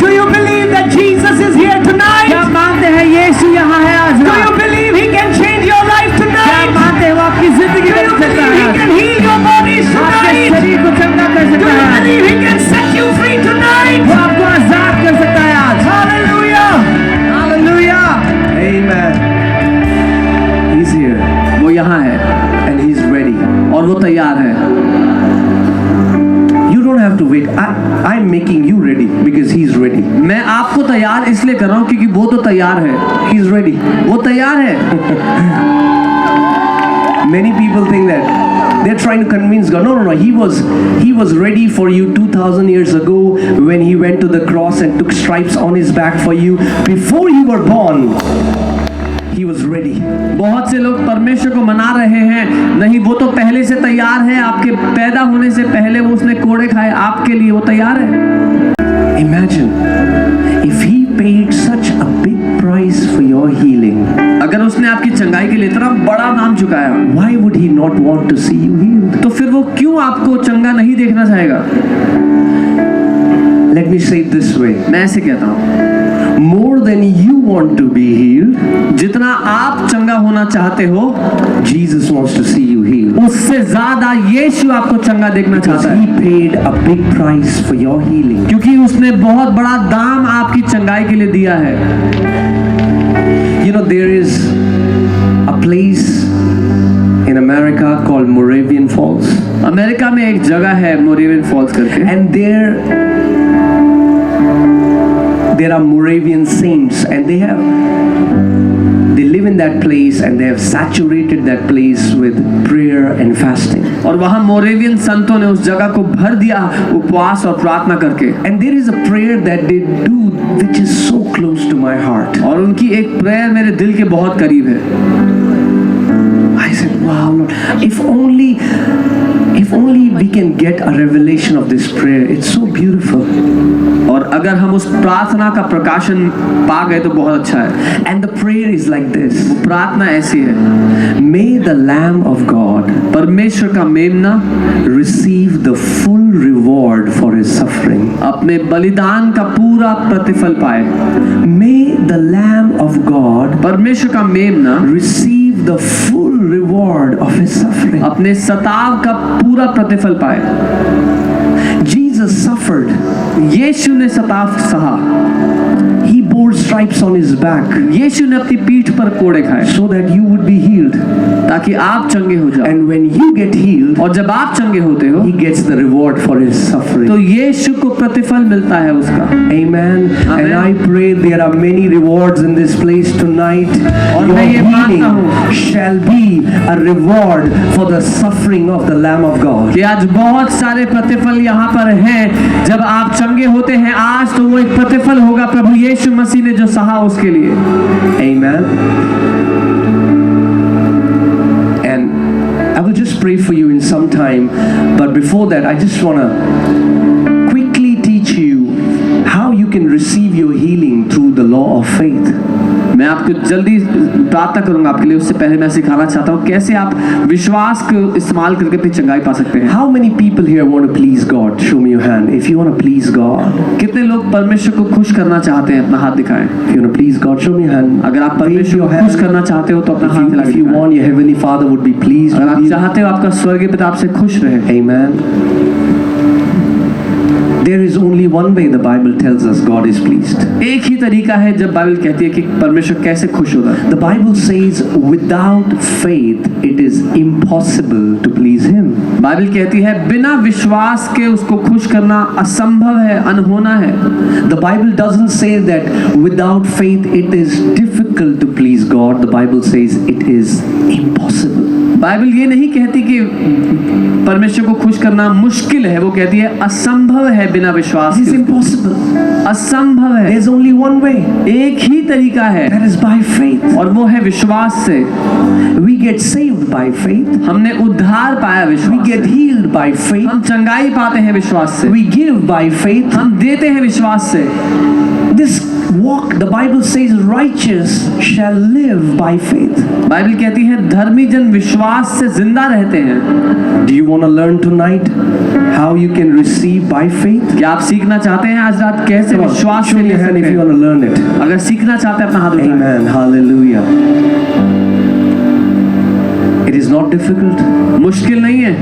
Speaker 4: Do you believe that Jesus is here tonight?
Speaker 5: क्या मानते हैं यीशु यहाँ है आज
Speaker 4: Do
Speaker 5: रात?
Speaker 4: you believe he can change your life
Speaker 5: क्या
Speaker 4: tonight?
Speaker 5: मानते हैं वो आपकी जिंदगी
Speaker 4: Do you
Speaker 5: बदल सकता
Speaker 4: believe
Speaker 5: है?
Speaker 4: he can heal your bodies
Speaker 5: आपके
Speaker 4: tonight?
Speaker 5: शरीर को चंगा कर
Speaker 4: Do
Speaker 5: सकता
Speaker 4: you
Speaker 5: है?
Speaker 4: believe he can set you free
Speaker 5: वो
Speaker 4: tonight?
Speaker 5: आपको आजाद कर सकता है आज।
Speaker 4: Hallelujah.
Speaker 5: Hallelujah.
Speaker 4: Amen. He's here
Speaker 5: वो यहाँ है
Speaker 4: and he's ready.
Speaker 5: और वो तैयार है।
Speaker 4: You don't have to wait. I'm making you ready because he's ready.
Speaker 5: मैं आपको तैयार इसलिए कर रहा हूँ क्योंकि वो तो तैयार है।
Speaker 4: He's ready.
Speaker 5: वो तैयार है।
Speaker 4: Many people think that they're trying to convince God. No. He was ready for you 2,000 years ago when he went to the cross and took stripes on his back for you. Before you were born, he was ready.
Speaker 5: बहुत से लोग परमेश्वर को मना रहे हैं, नहीं वो तो पहले से तैयार है, आपके पैदा होने से पहले वो उसने कोड़े खाए, आपके लिए वो तैयार है।
Speaker 4: Imagine if he paid such a big price for your healing.
Speaker 5: अगर उसने आपकी चंगाई के लिए इतना बड़ा नाम चुकाया,
Speaker 4: Why would he not want to see you healed?
Speaker 5: तो फिर वो क्यों आपको चंगा नहीं देखना चाहेगा?
Speaker 4: Let me say it this way.
Speaker 5: मैं ऐसे कहता हूँ,
Speaker 4: More than you want to be healed,
Speaker 5: जितना आप चंगा होना चाहते हो,
Speaker 4: Jesus wants to see you healed.
Speaker 5: उससे ज्यादा यीशु आपको चंगा देखना
Speaker 4: Because
Speaker 5: चाहता है,
Speaker 4: he paid a big price for your healing.
Speaker 5: क्योंकि उसने बहुत बड़ा दाम आपकी चंगाई के लिए दिया है।
Speaker 4: You know, there is a place in America called Moravian Falls.
Speaker 5: America में एक जगह है मोरेवियन फॉल्स करके,
Speaker 4: And there are Moravian saints, and they live in that place, and they have saturated that place with prayer and fasting.
Speaker 5: और वहाँ मोरेवियन संतों ने उस जगह को भर दिया उपवास और प्रार्थना करके।
Speaker 4: And there is a prayer that they do which is so close to my heart.
Speaker 5: और उनकी एक प्रेयर मेरे दिल के बहुत करीब है।
Speaker 4: I said,
Speaker 5: Wow, Lord. If only we can get a revelation of this prayer. It's so beautiful.
Speaker 4: और अगर हम उस प्रार्थना का प्रकाशन पा गए तो बहुत अच्छा है।
Speaker 5: And the prayer is like this.
Speaker 4: वो प्रार्थना ऐसी है,
Speaker 5: May the Lamb of God
Speaker 4: परमेश्वर का मेमना
Speaker 5: receive the full reward for his suffering.
Speaker 4: अपने बलिदान का पूरा प्रतिफल पाए।
Speaker 5: May the Lamb of God
Speaker 4: परमेश्वर का मेमना
Speaker 5: receive the full reward of his suffering.
Speaker 4: अपने सताव का पूरा प्रतिफल पाए।
Speaker 5: Jesus suffered.
Speaker 4: यीशु ने सताव सहा,
Speaker 5: He bore stripes on his back
Speaker 4: यीशु ने अपनी पीठ पर कोड़े खाए
Speaker 5: so that you would be healed.
Speaker 4: ताकि आप चंगे हो जाओ।
Speaker 5: And when you get healed,
Speaker 4: और जब आप चंगे होते हो
Speaker 5: he gets the reward for his suffering.
Speaker 4: तो यीशु को प्रतिफल मिलता है उसका।
Speaker 5: Amen. And I pray there are many rewards in this place tonight.
Speaker 4: और
Speaker 5: Your
Speaker 4: मैं ये मानता हूँ
Speaker 5: healing shall be a reward for the suffering of the Lamb of God.
Speaker 4: कि आज बहुत सारे प्रतिफल यहाँ पर हैं। जब आप चंगे होते हैं आज, तो वो एक प्रतिफल होगा प्रभु यीशु मसीह ने जो सहा उसके लिए।
Speaker 5: Amen. And I will just pray for you in some time, but before that I just want to quickly teach you how you can receive your healing through the law of faith.
Speaker 4: मैं आपको जल्दी प्रार्थना करूंगा आपके लिए, उससे पहले मैं सिखाना चाहता हूँ कैसे आप विश्वास को इस्तेमाल करके अपनी चंगाई पा सकते हैं।
Speaker 5: How many people here want to please God? Show me your hand. If you want to please God.
Speaker 4: कितने लोग परमेश्वर को खुश करना चाहते हैं? अपना हाथ दिखाएं।
Speaker 5: If you want to please God, show me your hand.
Speaker 4: अगर आप परमेश्वर को खुश करना चाहते हो तो अपना हाथ हिला
Speaker 5: If
Speaker 4: के
Speaker 5: you
Speaker 4: दिखाएं।
Speaker 5: want your heavenly Father would be pleased
Speaker 4: अगर आप
Speaker 5: with you.
Speaker 4: चाहते हो आपका स्वर्गीय पिता आपसे खुश रहे।
Speaker 5: Amen. There is only one way the Bible tells us God is pleased.
Speaker 4: एक ही तरीका है जब बाइबल कहती है कि परमेश्वर कैसे खुश होता है।
Speaker 5: The Bible says without faith it is impossible to please him.
Speaker 4: Bible कहती है बिना विश्वास के उसको खुश करना असंभव है, अनहोना है।
Speaker 5: The Bible doesn't say that without faith it is difficult to please God. The Bible says it is impossible.
Speaker 4: Bible ये नहीं कहती कि परमेश्वर को खुश करना मुश्किल है, वो कहती है असंभव है बिना विश्वास
Speaker 5: It is
Speaker 4: के।
Speaker 5: impossible.
Speaker 4: असंभव है।
Speaker 5: There's only one way.
Speaker 4: एक ही तरीका है
Speaker 5: That is by faith.
Speaker 4: और वो है विश्वास से।
Speaker 5: We get saved by faith.
Speaker 4: हमने उद्धार पाया
Speaker 5: We
Speaker 4: विश्वास
Speaker 5: get
Speaker 4: से।
Speaker 5: healed by faith.
Speaker 4: हम चंगाई पाते हैं विश्वास से।
Speaker 5: We give by faith.
Speaker 4: हम देते हैं विश्वास से।
Speaker 5: This walk, the Bible says, righteous shall live by faith.
Speaker 4: Bible कहती है धर्मी जन विश्वास से जिंदा रहते हैं।
Speaker 5: Do you want to learn tonight how you can receive by faith?
Speaker 4: क्या आप सीखना चाहते हैं आज रात कैसे
Speaker 5: Come on,
Speaker 4: विश्वास
Speaker 5: show
Speaker 4: से
Speaker 5: me
Speaker 4: ले
Speaker 5: your hand
Speaker 4: सकते
Speaker 5: if you
Speaker 4: हैं?
Speaker 5: want to learn it.
Speaker 4: अगर सीखना चाहते हैं अपना हाथ उठाएं।
Speaker 5: Amen. Hallelujah. It is not difficult.
Speaker 4: मुश्किल नहीं है।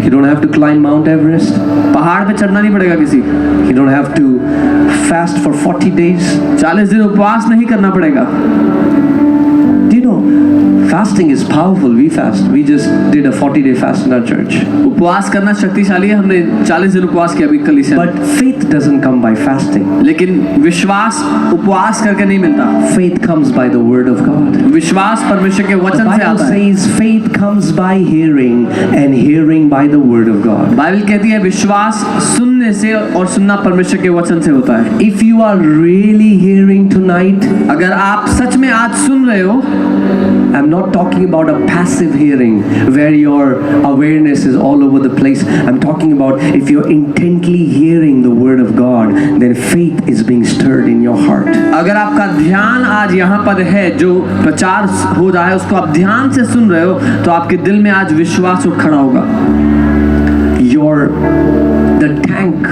Speaker 5: You don't have to climb Mount Everest.
Speaker 4: पहाड़ पे चढ़ना नहीं पड़ेगा किसी।
Speaker 5: You don't have to fast for 40 days.
Speaker 4: 40 दिन उपवास नहीं करना पड़ेगा।
Speaker 5: Do you know, fasting is powerful. We fast. We just did a 40-day fast in our church.
Speaker 4: उपवास करना शक्तिशाली है। हमने 40 दिन उपवास किया अभी कलीसिया में।
Speaker 5: But faith doesn't come by fasting.
Speaker 4: लेकिन विश्वास उपवास करके नहीं मिलता।
Speaker 5: Faith comes by the word of God.
Speaker 4: विश्वास परमेश्वर के
Speaker 5: The
Speaker 4: वचन से
Speaker 5: Bible
Speaker 4: आता है।
Speaker 5: says faith comes by hearing and hearing by the word of God.
Speaker 4: Bible कहती है विश्वास सुनने से और सुनना परमेश्वर के वचन से होता है।
Speaker 5: If you are really hearing tonight,
Speaker 4: अगर आप सच में आज सुन रहे हो,
Speaker 5: I'm not talking about a passive hearing where your awareness is all over the place. I'm talking about if you're intently hearing the word of God, then faith is being stirred in your heart.
Speaker 4: अगर आपका ध्यान आज यहाँ पर है, जो प्रचार हो रहा है उसको आप ध्यान से सुन रहे हो, तो आपके दिल में आज विश्वास उठ खड़ा होगा।
Speaker 5: The tank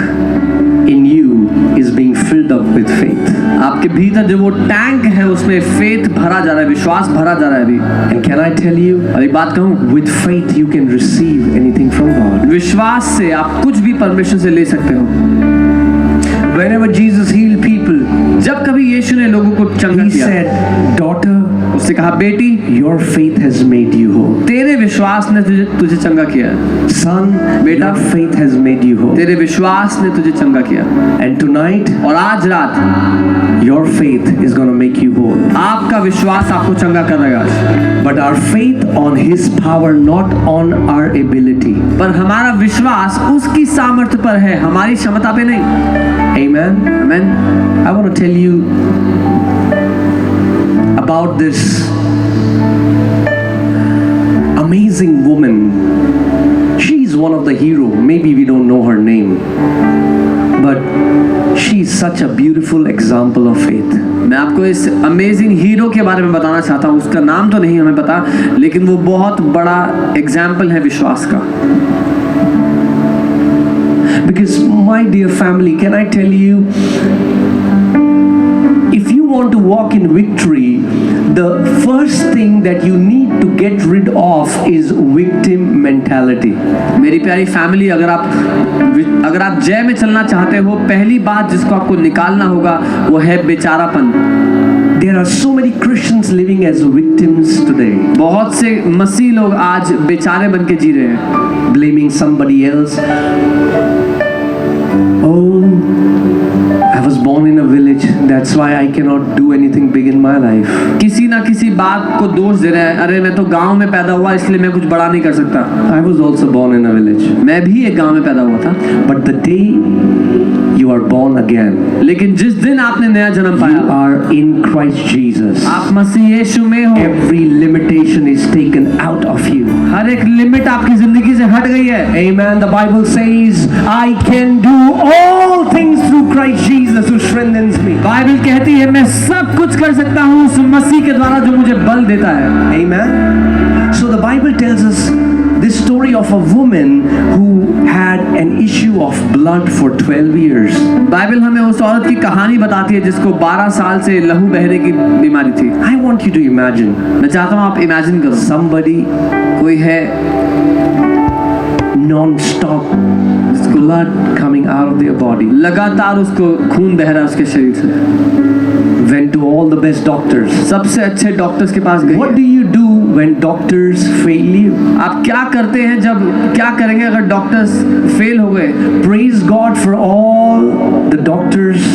Speaker 5: in you is being filled up with faith.
Speaker 4: आपके भीतर जो वो टैंक है उसमें फेथ भरा जा रहा है, विश्वास भरा जा रहा है अभी।
Speaker 5: And can I tell you,
Speaker 4: और एक बात कहूँ,
Speaker 5: with faith you can receive anything from God.
Speaker 4: विश्वास से आप कुछ भी परमेश्वर से ले सकते हो।
Speaker 5: Whenever Jesus healed people,
Speaker 4: जब कभी यीशु ने लोगों को चंगा
Speaker 5: he
Speaker 4: किया,
Speaker 5: said, daughter,
Speaker 4: उससे कहा बेटी
Speaker 5: your faith has made you whole.
Speaker 4: तेरे विश्वास ने तुझे चंगा किया है।
Speaker 5: Son,
Speaker 4: बेटा,
Speaker 5: your faith has made you whole.
Speaker 4: तेरे विश्वास ने तुझे चंगा किया।
Speaker 5: And tonight,
Speaker 4: और आज रात
Speaker 5: your faith is going to make you whole.
Speaker 4: आपका विश्वास आपको चंगा करेगा आज।
Speaker 5: But our faith on His power, not on our ability.
Speaker 4: पर हमारा विश्वास उसकी सामर्थ्य पर है, हमारी क्षमता पे नहीं।
Speaker 5: Amen.
Speaker 4: आमीन।
Speaker 5: I want to tell you about this amazing woman. She's one of the hero. Maybe we don't know her name, but she's such a beautiful example of faith.
Speaker 4: मैं आपको इस अमेजिंग हीरो के बारे में बताना चाहता हूँ। उसका नाम तो नहीं हमें पता, लेकिन वो बहुत बड़ा एग्जाम्पल है विश्वास का।
Speaker 5: Because my dear family, can I tell you, if you want to walk in victory, the first thing that you need to get rid of is victim mentality.
Speaker 4: मेरी प्यारी फैमिली, अगर आप जय में चलना चाहते हो, पहली बात जिसको आपको निकालना होगा वो है बेचारापन।
Speaker 5: There are so many Christians living as victims today,
Speaker 4: बहुत से मसीह लोग आज बेचारे बन के जी रहे हैं,
Speaker 5: blaming somebody else. Oh, I was born in a village, that's why I cannot do anything big in my life.
Speaker 4: किसी ना किसी बात को दोष दे रहे हैं। अरे मैं तो गांव में पैदा हुआ इसलिए मैं कुछ बड़ा नहीं कर सकता।
Speaker 5: I was also born in a village.
Speaker 4: मैं भी एक गांव में पैदा हुआ था।
Speaker 5: But the day you are born again,
Speaker 4: लेकिन जिस दिन आपने नया जन्म
Speaker 5: you
Speaker 4: पाया,
Speaker 5: are in Christ Jesus.
Speaker 4: आप मसीह यीशु में हो।
Speaker 5: Every limitation is taken out of you.
Speaker 4: हर एक लिमिट आपकी जिंदगी से हट गई है।
Speaker 5: Amen. The Bible says, I can do all things through Christ Jesus who strengthens me.
Speaker 4: Bible कहती है मैं सब कुछ कर सकता हूँ उस मसीह के द्वारा जो मुझे बल देता है।
Speaker 5: Amen. So the Bible tells us this story of a woman who had an issue of blood for 12 years.
Speaker 4: Bible हमें उस औरत की कहानी बताती है जिसको 12 साल से लहू बहरे की बीमारी थी।
Speaker 5: I want you to imagine
Speaker 4: मैं चाहता हूँ आप इमेजिन करो,
Speaker 5: somebody
Speaker 4: कोई है
Speaker 5: non-stop blood coming out of their body,
Speaker 4: लगातार उसको खून बह रहा है उसके शरीर से।
Speaker 5: went to all the best doctors.
Speaker 4: सबसे अच्छे डॉक्टर्स के पास गए।
Speaker 5: What do you do when doctors fail you?
Speaker 4: आप क्या करते हैं क्या करेंगे अगर डॉक्टर्स फेल हो गए?
Speaker 5: Praise God for all the doctors.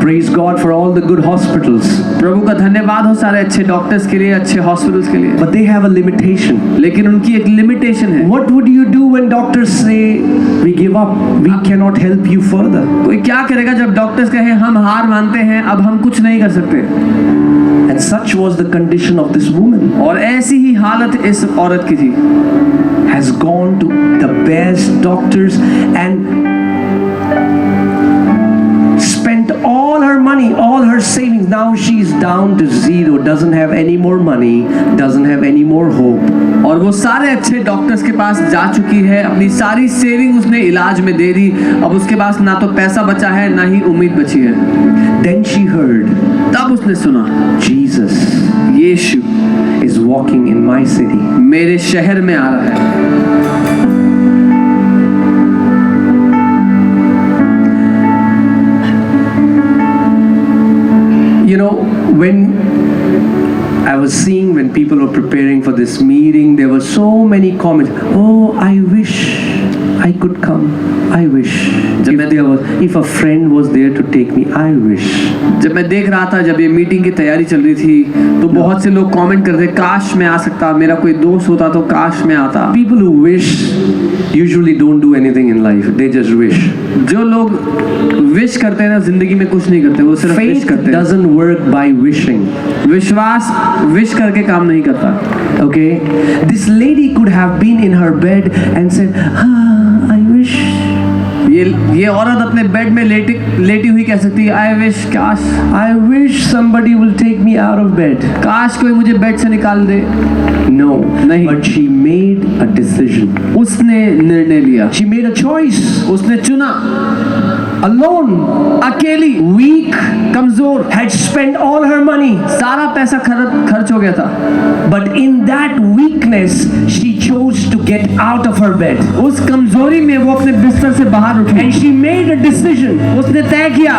Speaker 5: Praise God for all the good hospitals.
Speaker 4: प्रभु का धन्यवाद हो सारे अच्छे डॉक्टर्स के लिए, अच्छे हॉस्पिटल्स के लिए,
Speaker 5: But they have a limitation.
Speaker 4: लेकिन उनकी एक लिमिटेशन है।
Speaker 5: What would you do when doctors say, we give up, we cannot help you further?
Speaker 4: कोई क्या करेगा जब डॉक्टर्स कहे हम हार मानते हैं, अब हम कुछ नहीं कर सकते?
Speaker 5: And such was the condition of this woman.
Speaker 4: और ऐसी ही हालत इस औरत की थी।
Speaker 5: Has gone to the best doctors and spent all her money, all her savings. Now she's down to zero, doesn't have any more money, doesn't have any more hope.
Speaker 4: और वो सारे अच्छे डॉक्टर्स के पास जा चुकी है, अपनी सारी सेविंग उसने इलाज में दे दी, अब उसके पास ना तो पैसा बचा है ना ही उम्मीद बची है।
Speaker 5: Then she heard,
Speaker 4: तब उसने सुना
Speaker 5: Jesus
Speaker 4: Yeshu
Speaker 5: is walking in my city.
Speaker 4: मेरे शहर में आ रहा है।
Speaker 5: You know, when I was seeing when people were preparing for this meeting, there were so many comments. Oh, I wish I could come. I wish. If a friend was there to take me, I wish.
Speaker 4: जब मैं देख रहा था, जब ये meeting की तैयारी चल रही थी, तो बहुत से लोग कमेंट करते, काश मैं आ सकता, मेरा कोई दोस्त होता तो काश मैं आता।
Speaker 5: People who wish usually don't do anything in life. They just wish.
Speaker 4: जो लोग विश करते हैं ना, जिंदगी में कुछ नहीं करते, वो सिर्फ विश
Speaker 5: Faith
Speaker 4: करते हैं।
Speaker 5: doesn't work by wishing.
Speaker 4: विश्वास विश करके काम नहीं करता।
Speaker 5: Okay? This lady could have been in her bed and said, I wish.
Speaker 4: ये औरत अपने बेड में लेटी हुई कह सकती है, आई विश, काश,
Speaker 5: I wish somebody will take me out of bed.
Speaker 4: काश कोई मुझे बेड से निकाल दे।
Speaker 5: No,
Speaker 4: नहीं।
Speaker 5: but she made a decision.
Speaker 4: उसने निर्णय लिया,
Speaker 5: She made a choice.
Speaker 4: उसने चुना।
Speaker 5: Alone,
Speaker 4: अकेली,
Speaker 5: weak,
Speaker 4: कमजोर,
Speaker 5: had spent all her money.
Speaker 4: सारा पैसा खर्च हो गया था,
Speaker 5: But in that weakness, she chose to get out of her bed.
Speaker 4: उस कमजोरी में वो अपने बिस्तर से बाहर उठी।
Speaker 5: And she made a decision.
Speaker 4: उसने तय किया,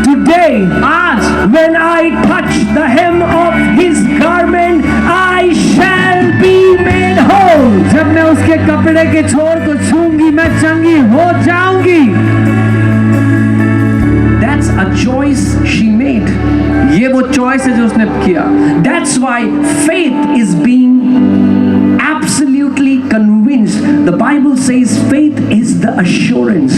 Speaker 5: Today,
Speaker 4: आज
Speaker 5: when I touch the hem of his garment, I shall be made whole.
Speaker 4: जब मैं उसके कपड़े के छोर को छूंगी मैं चंगी हो जाऊंगी।
Speaker 5: That's a choice she made.
Speaker 4: ये वो चॉइस है जो उसने किया।
Speaker 5: That's why faith is being absolutely convinced. The Bible says faith is the assurance.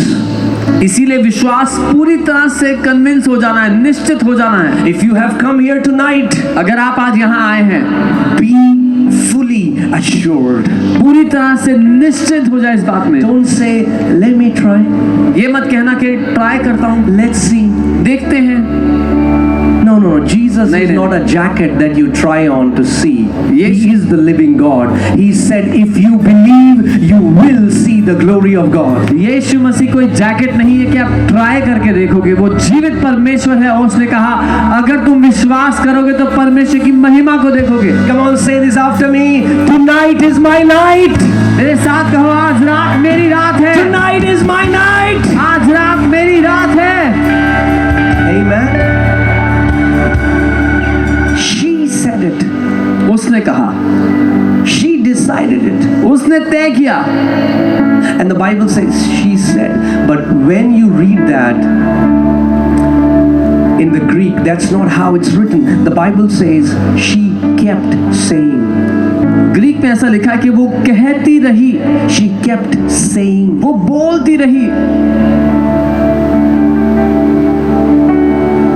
Speaker 4: इसीलिए विश्वास पूरी तरह से कन्विंस हो जाना है, निश्चित हो जाना है।
Speaker 5: If you have come here tonight,
Speaker 4: अगर आप आज यहाँ आए हैं,
Speaker 5: be fully fully assured.
Speaker 4: पूरी तरह से निश्चित हो जाए इस बात में।
Speaker 5: Don't say, let me try.
Speaker 4: ये मत कहना कि ट्राई करता हूँ,
Speaker 5: Let's see.
Speaker 4: देखते हैं।
Speaker 5: No, no, no. Jesus
Speaker 4: नहीं,
Speaker 5: is
Speaker 4: नहीं।
Speaker 5: not a jacket that you try on to see.
Speaker 4: Yes.
Speaker 5: He is the living God. He said, if you believe, you will see the glory of God.
Speaker 4: यीशु मसीह कोई jacket नहीं है कि आप try करके देखोगे, वो जीवित परमेश्वर है और उसने कहा अगर तुम विश्वास करोगे तो परमेश्वर की महिमा को देखोगे।
Speaker 5: Come on, say this after me. Tonight is my night.
Speaker 4: मेरे साथ कहो, आज रात मेरी रात है।
Speaker 5: Tonight is my night.
Speaker 4: आज रात मेरी रात है।
Speaker 5: Amen. She said it.
Speaker 4: उसने कहा,
Speaker 5: She decided it.
Speaker 4: उसने तय किया।
Speaker 5: And the Bible says she said. But when you read that in the Greek, that's not how it's written. The Bible says she kept saying.
Speaker 4: Greek में ऐसा लिखा है कि वो कहती रही,
Speaker 5: She kept saying.
Speaker 4: वो बोलती रही।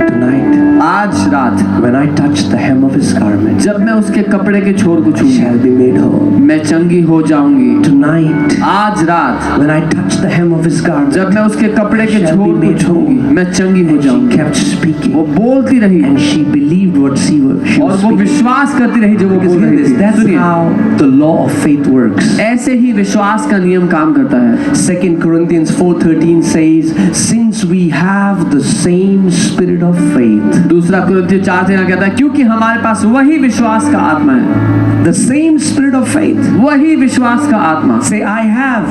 Speaker 5: Tonight,
Speaker 4: आज रात
Speaker 5: when I touch the hem of his garment,
Speaker 4: जब मैं उसके कपड़े के छोर को
Speaker 5: I
Speaker 4: छूऊंगी,
Speaker 5: shall be made whole.
Speaker 4: मैं चंगी हो जाऊंगी।
Speaker 5: Tonight,
Speaker 4: आज रात
Speaker 5: when I touch the hem of his garment,
Speaker 4: जब मैं उसके कपड़े के छोर को छूऊंगी, मैं चंगी हो
Speaker 5: and she
Speaker 4: जाऊंगी।
Speaker 5: kept speaking.
Speaker 4: वो बोलती रही
Speaker 5: And she believed what she was
Speaker 4: और वो
Speaker 5: speaking.
Speaker 4: विश्वास करती रही जो वो
Speaker 5: Because
Speaker 4: बोल
Speaker 5: hear
Speaker 4: रही
Speaker 5: this,
Speaker 4: थी।
Speaker 5: that's
Speaker 4: सुनिए,
Speaker 5: how the law of faith works.
Speaker 4: ऐसे ही विश्वास का नियम काम करता है।
Speaker 5: 2 Corinthians 4:13 says, since we have the same spirit of faith,
Speaker 4: दूसरा कुरिन्थियों 4:13 कहता है क्योंकि हमारे पास वही विश्वास का आत्मा है।
Speaker 5: the same spirit of faith.
Speaker 4: वही विश्वास का आत्मा।
Speaker 5: Say, I have.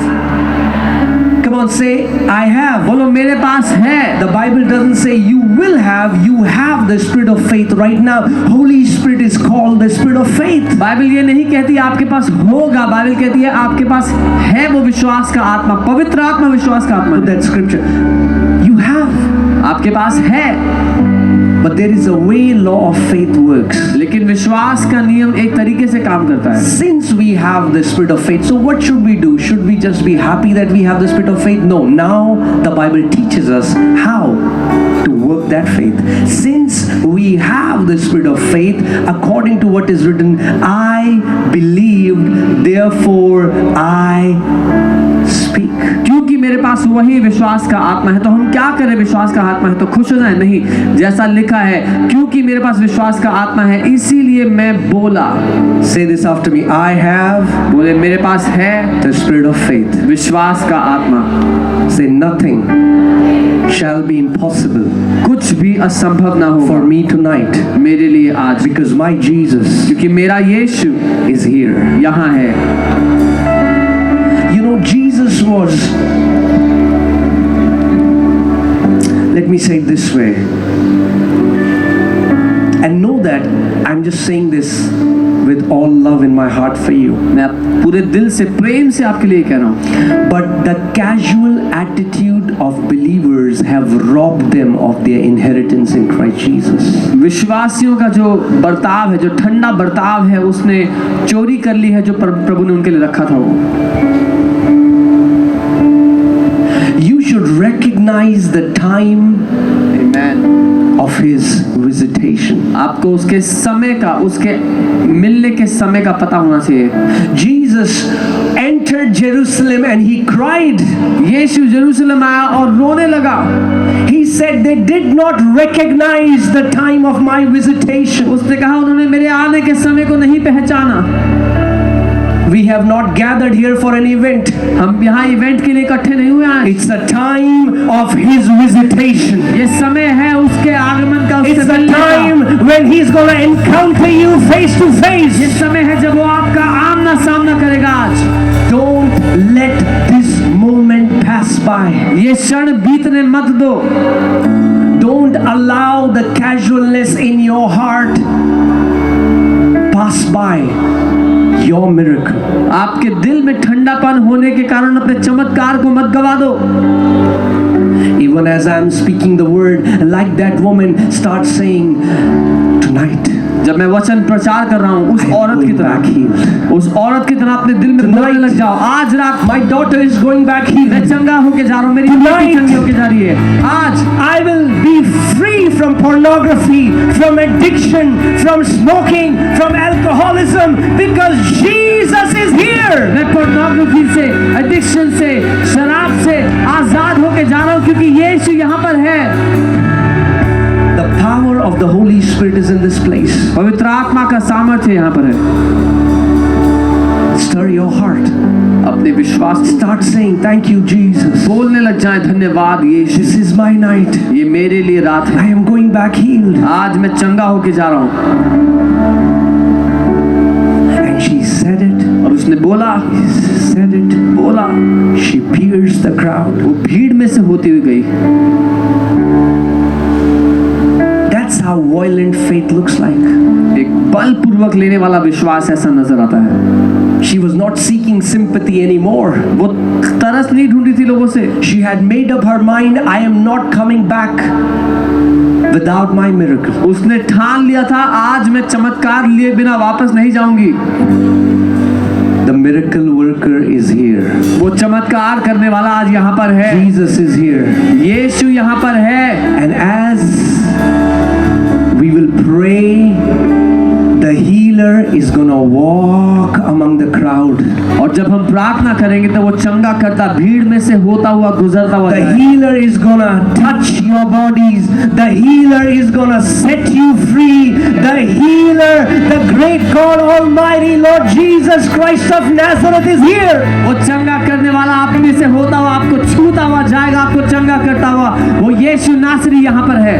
Speaker 5: Come on, say, I have.
Speaker 4: बोलो मेरे पास है।
Speaker 5: The Bible doesn't say you will have, you have the spirit of faith right now. Holy Spirit is called the spirit of faith.
Speaker 4: Bible ये नहीं कहती आपके पास होगा, Bible कहती है आपके पास है वो विश्वास का आत्मा, पवित्र आत्मा विश्वास का आत्मा।
Speaker 5: Put that scripture. You have.
Speaker 4: आपके पास है,
Speaker 5: But there is a way law of faith works.
Speaker 4: लेकिन विश्वास का नियम एक तरीके से काम करता है।
Speaker 5: Since we have the spirit of faith, so what should we do? Should we just be happy that we have the spirit of faith? No. Now the Bible teaches us how to work that faith. Since we have the spirit of faith, according to what is written, I believed, therefore I speak.
Speaker 4: क्योंकि मेरे पास वही विश्वास का आत्मा है, तो हम क्या करें? विश्वास का आत्मा है तो खुश हो जाए? नहीं, जैसा लिखा है, क्योंकि मेरे पास विश्वास का आत्मा है इसीलिए मैं बोला।
Speaker 5: Say this after me. I have
Speaker 4: बोले मेरे पास है
Speaker 5: the spirit of faith.
Speaker 4: विश्वास का आत्मा।
Speaker 5: Say nothing shall be impossible
Speaker 4: कुछ भी असंभव ना
Speaker 5: for
Speaker 4: हो
Speaker 5: me tonight,
Speaker 4: मेरे लिए आज,
Speaker 5: because my Jesus
Speaker 4: क्योंकि मेरा यीशु
Speaker 5: is here.
Speaker 4: यहाँ है।
Speaker 5: You know, Jesus was, let me say it this way, and know that I'm just saying this with all love in my heart for you.
Speaker 4: मैं पूरे दिल से प्रेम से आपके लिए कह रहा हूँ,
Speaker 5: But the casual attitude of believers have robbed them of their inheritance in Christ Jesus.
Speaker 4: विश्वासियों का जो बर्ताव है, जो ठंडा बर्ताव है, उसने चोरी कर ली है जो प्रभु ने उनके लिए रखा था। वो
Speaker 5: You should recognize the time
Speaker 4: Amen.
Speaker 5: of His visitation.
Speaker 4: आपको उसके समय का, उसके मिलने के समय का पता होना चाहिए।
Speaker 5: Jesus entered Jerusalem and He cried.
Speaker 4: यीशु यरूशलेम आया और रोने लगा।
Speaker 5: He said they did not recognize the time of my visitation.
Speaker 4: उसने कहा उन्होंने मेरे आने के समय को नहीं पहचाना।
Speaker 5: We have not gathered here for an event.
Speaker 4: हम यहाँ इवेंट के लिए इकट्ठे नहीं हुए हैं।
Speaker 5: It's the time of His visitation.
Speaker 4: ये समय है उसके आगमन का, उससे
Speaker 5: It's the
Speaker 4: मिलने का।
Speaker 5: time when He's going to encounter you face to face.
Speaker 4: ये समय है जब वो आपका आमना सामना करेगा। आज
Speaker 5: Don't let this moment pass by.
Speaker 4: ये क्षण बीतने मत दो।
Speaker 5: Don't allow the casualness in your heart pass by your miracle.
Speaker 4: आपके दिल में ठंडापन होने के कारण अपने चमत्कार को मत गवा दो।
Speaker 5: Even as I'm speaking the word, like that woman, start saying, tonight,
Speaker 4: जब मैं वचन प्रचार कर रहा हूँ उस औरत की तरह, उस औरत की तरह अपने दिल में बोलने लग जाओ, आज रात
Speaker 5: My daughter is going back healed.
Speaker 4: मैं चंगा होके जा रहा हूँ, मेरी बेटी चंगी होके जा रही है। आज
Speaker 5: I will be free from pornography, from addiction, from smoking, from alcoholism, because Jesus is here.
Speaker 4: मैं पोर्नोग्राफी से, एडिक्शन से, शराब से आजाद होके जा रहा हूँ क्योंकि यीशु यहाँ पर है।
Speaker 5: The power of the Holy Spirit is in this place.
Speaker 4: पवित्र आत्मा का सामर्थ्य यहाँ पर है।
Speaker 5: Stir your heart.
Speaker 4: अपने विश्वास
Speaker 5: Start saying, thank you, Jesus.
Speaker 4: बोलने लग जाए, धन्यवाद यीशु,
Speaker 5: This is my night.
Speaker 4: ये मेरे लिए रात है,
Speaker 5: I am going back healed.
Speaker 4: आज मैं चंगा होके जा रहा हूँ।
Speaker 5: And she said it,
Speaker 4: और उसने बोला,
Speaker 5: said it.
Speaker 4: बोला,
Speaker 5: She pierced the crowd.
Speaker 4: वो भीड़ में से होती हुई गई।
Speaker 5: That's how violent faith looks like.
Speaker 4: एक बलपूर्वक लेने वाला विश्वास ऐसा नजर आता है।
Speaker 5: She was not seeking sympathy anymore.
Speaker 4: वो तरस नहीं ढूंढी थी लोगों से।
Speaker 5: She had made up her mind, I am not coming back without my miracle.
Speaker 4: उसने ठान लिया था, आज मैं चमत्कार लिए बिना वापस नहीं जाऊंगी।
Speaker 5: The miracle worker is here.
Speaker 4: वो चमत्कार करने वाला आज यहाँ पर है।
Speaker 5: Jesus is here.
Speaker 4: यीशु यहाँ पर है।
Speaker 5: And as we will pray, the healer is gonna walk among the crowd.
Speaker 4: और जब हम प्रार्थना करेंगे तो वो चंगा करता भीड़ में से होता हुआ गुजरता हुआ
Speaker 5: The
Speaker 4: जाएगा।
Speaker 5: healer is gonna touch your bodies. The healer is gonna set you free. The healer, the great God Almighty Lord Jesus Christ of Nazareth is here.
Speaker 4: वो चंगा करने वाला आप में से होता हुआ आपको छूता हुआ जाएगा, आपको चंगा करता हुआ वो यीशु नासरी यहाँ पर है।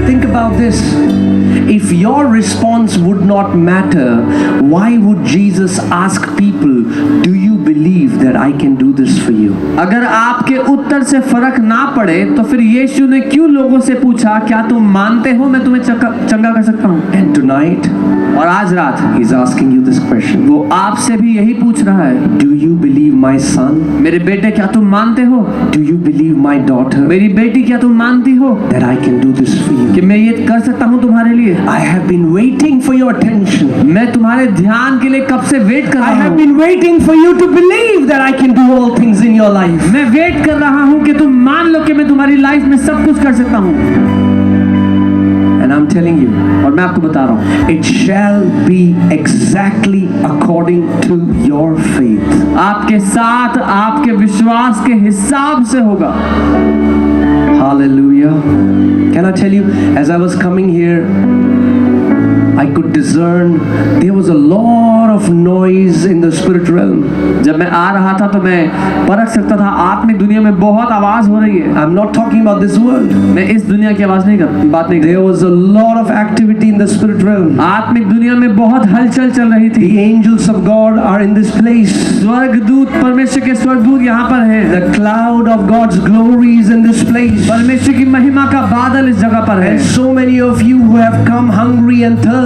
Speaker 5: Think about this. If your response would not matter, why would Jesus ask people, do you believe that I can do this for you?
Speaker 4: अगर आपके उत्तर से फर्क ना पड़े तो फिर यीशु ने क्यों लोगों से पूछा, क्या तुम मानते हो मैं तुम्हें चंगा कर सकता हूँ?
Speaker 5: And tonight,
Speaker 4: और आज रात
Speaker 5: He's asking you this question.
Speaker 4: वो आपसे भी यही पूछ रहा है,
Speaker 5: Do you believe my son?
Speaker 4: मेरे बेटे क्या तुम मानते हो?
Speaker 5: Do you believe my daughter?
Speaker 4: मेरी बेटी क्या तुम मानती हो
Speaker 5: That I can do this for you?
Speaker 4: कि मैं ये कर सकता हूँ तुम्हारे लिए?
Speaker 5: I have been waiting for your attention.
Speaker 4: मैं तुम्हारे ध्यान के लिए कब से वेट कर
Speaker 5: I
Speaker 4: रहा
Speaker 5: have
Speaker 4: हूँ।
Speaker 5: been waiting for you to believe that I can do all things in your life.
Speaker 4: मैं वेट कर रहा हूँ कि तुम मान लो कि मैं तुम्हारी लाइफ में सब कुछ कर सकता हूँ।
Speaker 5: And I'm telling you,
Speaker 4: और मैं आपको बता रहा हूँ,
Speaker 5: it shall be exactly according to your faith.
Speaker 4: आपके साथ आपके विश्वास के हिसाब से होगा।
Speaker 5: Hallelujah. Can I tell you, as I was coming here, I could discern there was a lot of noise in the spirit realm.
Speaker 4: जब मैं आ रहा था तो मैं परख सकता था आत्मिक दुनिया में बहुत आवाज हो रही है।
Speaker 5: I'm not talking about this world.
Speaker 4: मैं इस दुनिया की आवाज नहीं कर बात नहीं कर।
Speaker 5: There was a lot of activity in the spirit realm.
Speaker 4: आत्मिक दुनिया में बहुत हलचल चल रही थी।
Speaker 5: The angels of God are in this place.
Speaker 4: स्वर्गदूत, परमेश्वर के स्वर्गदूत यहाँ पर हैं।
Speaker 5: The cloud of God's glory is in this place.
Speaker 4: परमेश्वर की महिमा का बादल इस जगह पर है।
Speaker 5: And so many of you who have come hungry and thirsty,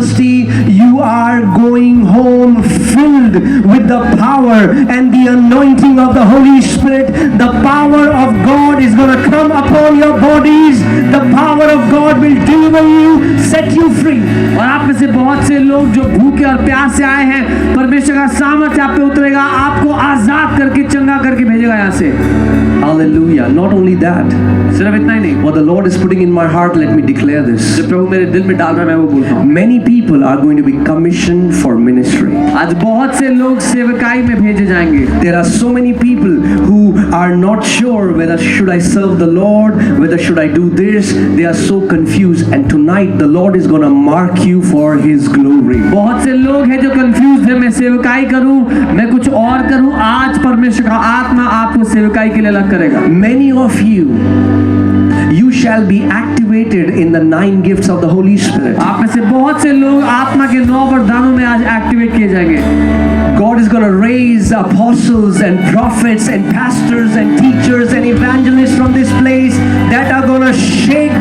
Speaker 5: you are going home filled with the power and the anointing of the Holy Spirit. The power of God is going to come upon your bodies. The power of God will deliver you, set you free.
Speaker 4: और आप में से बहुत से लोग जो भूखे और प्यास से आए हैं, परमेश्वर का सामर्थ्य आप पे उतरेगा, आपको आजाद करके चंगा करके भेजेगा यहाँ से।
Speaker 5: Hallelujah. Not only that,
Speaker 4: सिर्फ इतना ही नहीं,
Speaker 5: what the Lord is putting in my heart, let me declare this.
Speaker 4: जो प्रभु मेरे दिल में डाल रहा है मैं वो बोलता हूँ।
Speaker 5: Many people are going to be commissioned for ministry.
Speaker 4: आज बहुत से लोग सेवकाई में भेजे जाएंगे।
Speaker 5: There are so many people who are not sure whether should I serve the Lord, whether should I do this. They are so confused, and tonight the Lord is going to mark you for His glory.
Speaker 4: बहुत से लोग हैं जो confuse है, मैं सेवकाई करूं, मैं कुछ और करूं। आज परमेश्वर का आत्मा आपको सेवकाई के लिए अलग करेगा।
Speaker 5: Many of you shall be activated in the 9 gifts of the Holy Spirit.
Speaker 4: आप में से बहुत से लोग आत्मा के 9 वरदानों में आज एक्टिवेट किए जाएंगे।
Speaker 5: God is going to raise apostles and prophets and pastors and teachers and evangelists from this place that are going to shake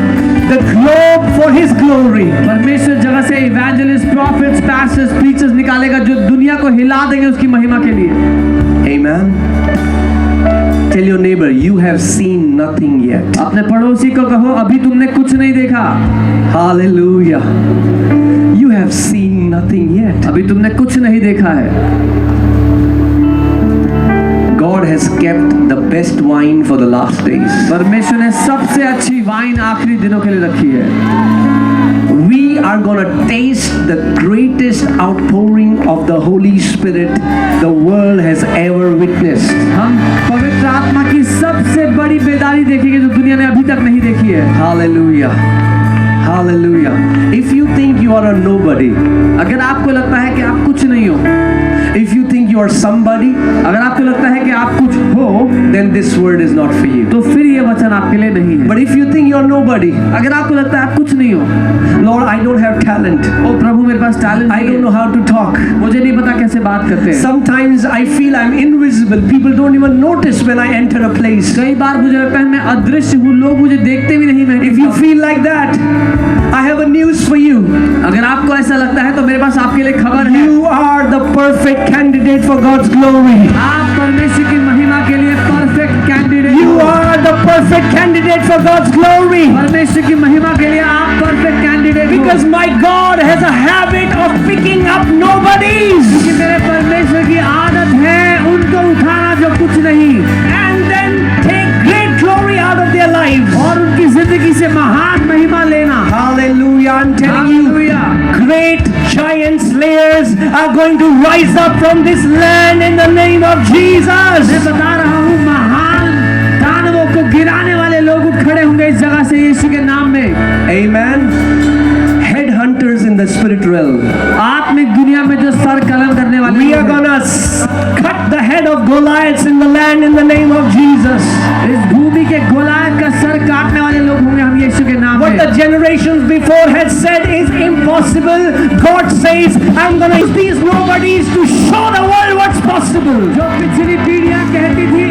Speaker 5: the globe for His glory.
Speaker 4: परमेश्वर जगह से इवेंजलिस्ट, प्रॉफिट्स, पास्टर्स, प्रीचर्स निकालेगा जो दुनिया को हिला देंगे उसकी महिमा के लिए।
Speaker 5: Amen. Tell your neighbor, you have seen nothing yet.
Speaker 4: अपने पड़ोसी को कहो अभी तुमने कुछ नहीं देखा.
Speaker 5: Hallelujah. You have seen nothing yet.
Speaker 4: अभी तुमने कुछ नहीं देखा है.
Speaker 5: God has kept the best wine for the last days.
Speaker 4: परमेश्वर ने सबसे अच्छी वाइन आखिरी दिनों के लिए रखी है.
Speaker 5: We are going to taste the greatest outpouring of the Holy Spirit the world has ever witnessed.
Speaker 4: हम पवित्र आत्मा की सबसे बड़ी बेदारी देखेंगे जो दुनिया ने अभी तक नहीं देखी है.
Speaker 5: Hallelujah. Hallelujah. If you think you are a nobody,
Speaker 4: अगर आपको लगता है कि आप कुछ नहीं हो,
Speaker 5: if you think you are somebody,
Speaker 4: अगर आपको लगता है कि आप कुछ हो,
Speaker 5: then this word is not for you.
Speaker 4: तो फिर ये वचन आपके लिए नहीं है.
Speaker 5: But if you think you are nobody,
Speaker 4: अगर आपको लगता है आप कुछ नहीं हो,
Speaker 5: Lord, I don't have talent.
Speaker 4: ओ प्रभु मेरे पास टैलेंट
Speaker 5: I
Speaker 4: नहीं
Speaker 5: don't know
Speaker 4: है,
Speaker 5: how to talk.
Speaker 4: मुझे नहीं पता कैसे बात करते हैं.
Speaker 5: Sometimes I feel I'm invisible. People don't even notice when I enter a place.
Speaker 4: कई बार मुझे लगता है मैं अदृश्य हूँ, लोग मुझे देखते भी नहीं. मैं
Speaker 5: If you feel like that, I have a news for you.
Speaker 4: अगर आपको ऐसा लगता है तो मेरे पास आपके लिए खबर है.
Speaker 5: You are the perfect candidate for God's glory.
Speaker 4: आप परमेश्वर की महिमा के लिए perfect candidate.
Speaker 5: You are the perfect candidate for God's glory.
Speaker 4: परमेश्वर की महिमा के लिए आप perfect candidate.
Speaker 5: Because my God has a habit of picking up nobodies.
Speaker 4: क्योंकि मेरे परमेश्वर की आदत है उनको उठाना जो कुछ नहीं,
Speaker 5: And then take great glory out of their lives.
Speaker 4: और उनकी जिंदगी से महान महिमा लेना.
Speaker 5: Hallelujah. I'm telling you,
Speaker 4: Hallelujah.
Speaker 5: great giant slayers are going to rise up from this land in the name of Jesus.
Speaker 4: मैं बता रहा हूँ महान दानवों को गिराने वाले लोग खड़े होंगे इस जगह से यीशु के नाम में.
Speaker 5: Amen. Headhunters in the spirit realm.
Speaker 4: आत्मिक दुनिया में जो सर कलम करने वाले
Speaker 5: We
Speaker 4: लोग
Speaker 5: are
Speaker 4: हैं,
Speaker 5: gonna cut the head of Goliaths in the land in the name of Jesus.
Speaker 4: इस भूमि के गोलायत का सर काटने वाले लोग होंगे हम यीशु के नाम
Speaker 5: What
Speaker 4: में.
Speaker 5: the generations before had said is impossible. God says, I'm gonna use these nobodies to show the world what's possible.
Speaker 4: जो पिछली पीढ़ियां कहती थी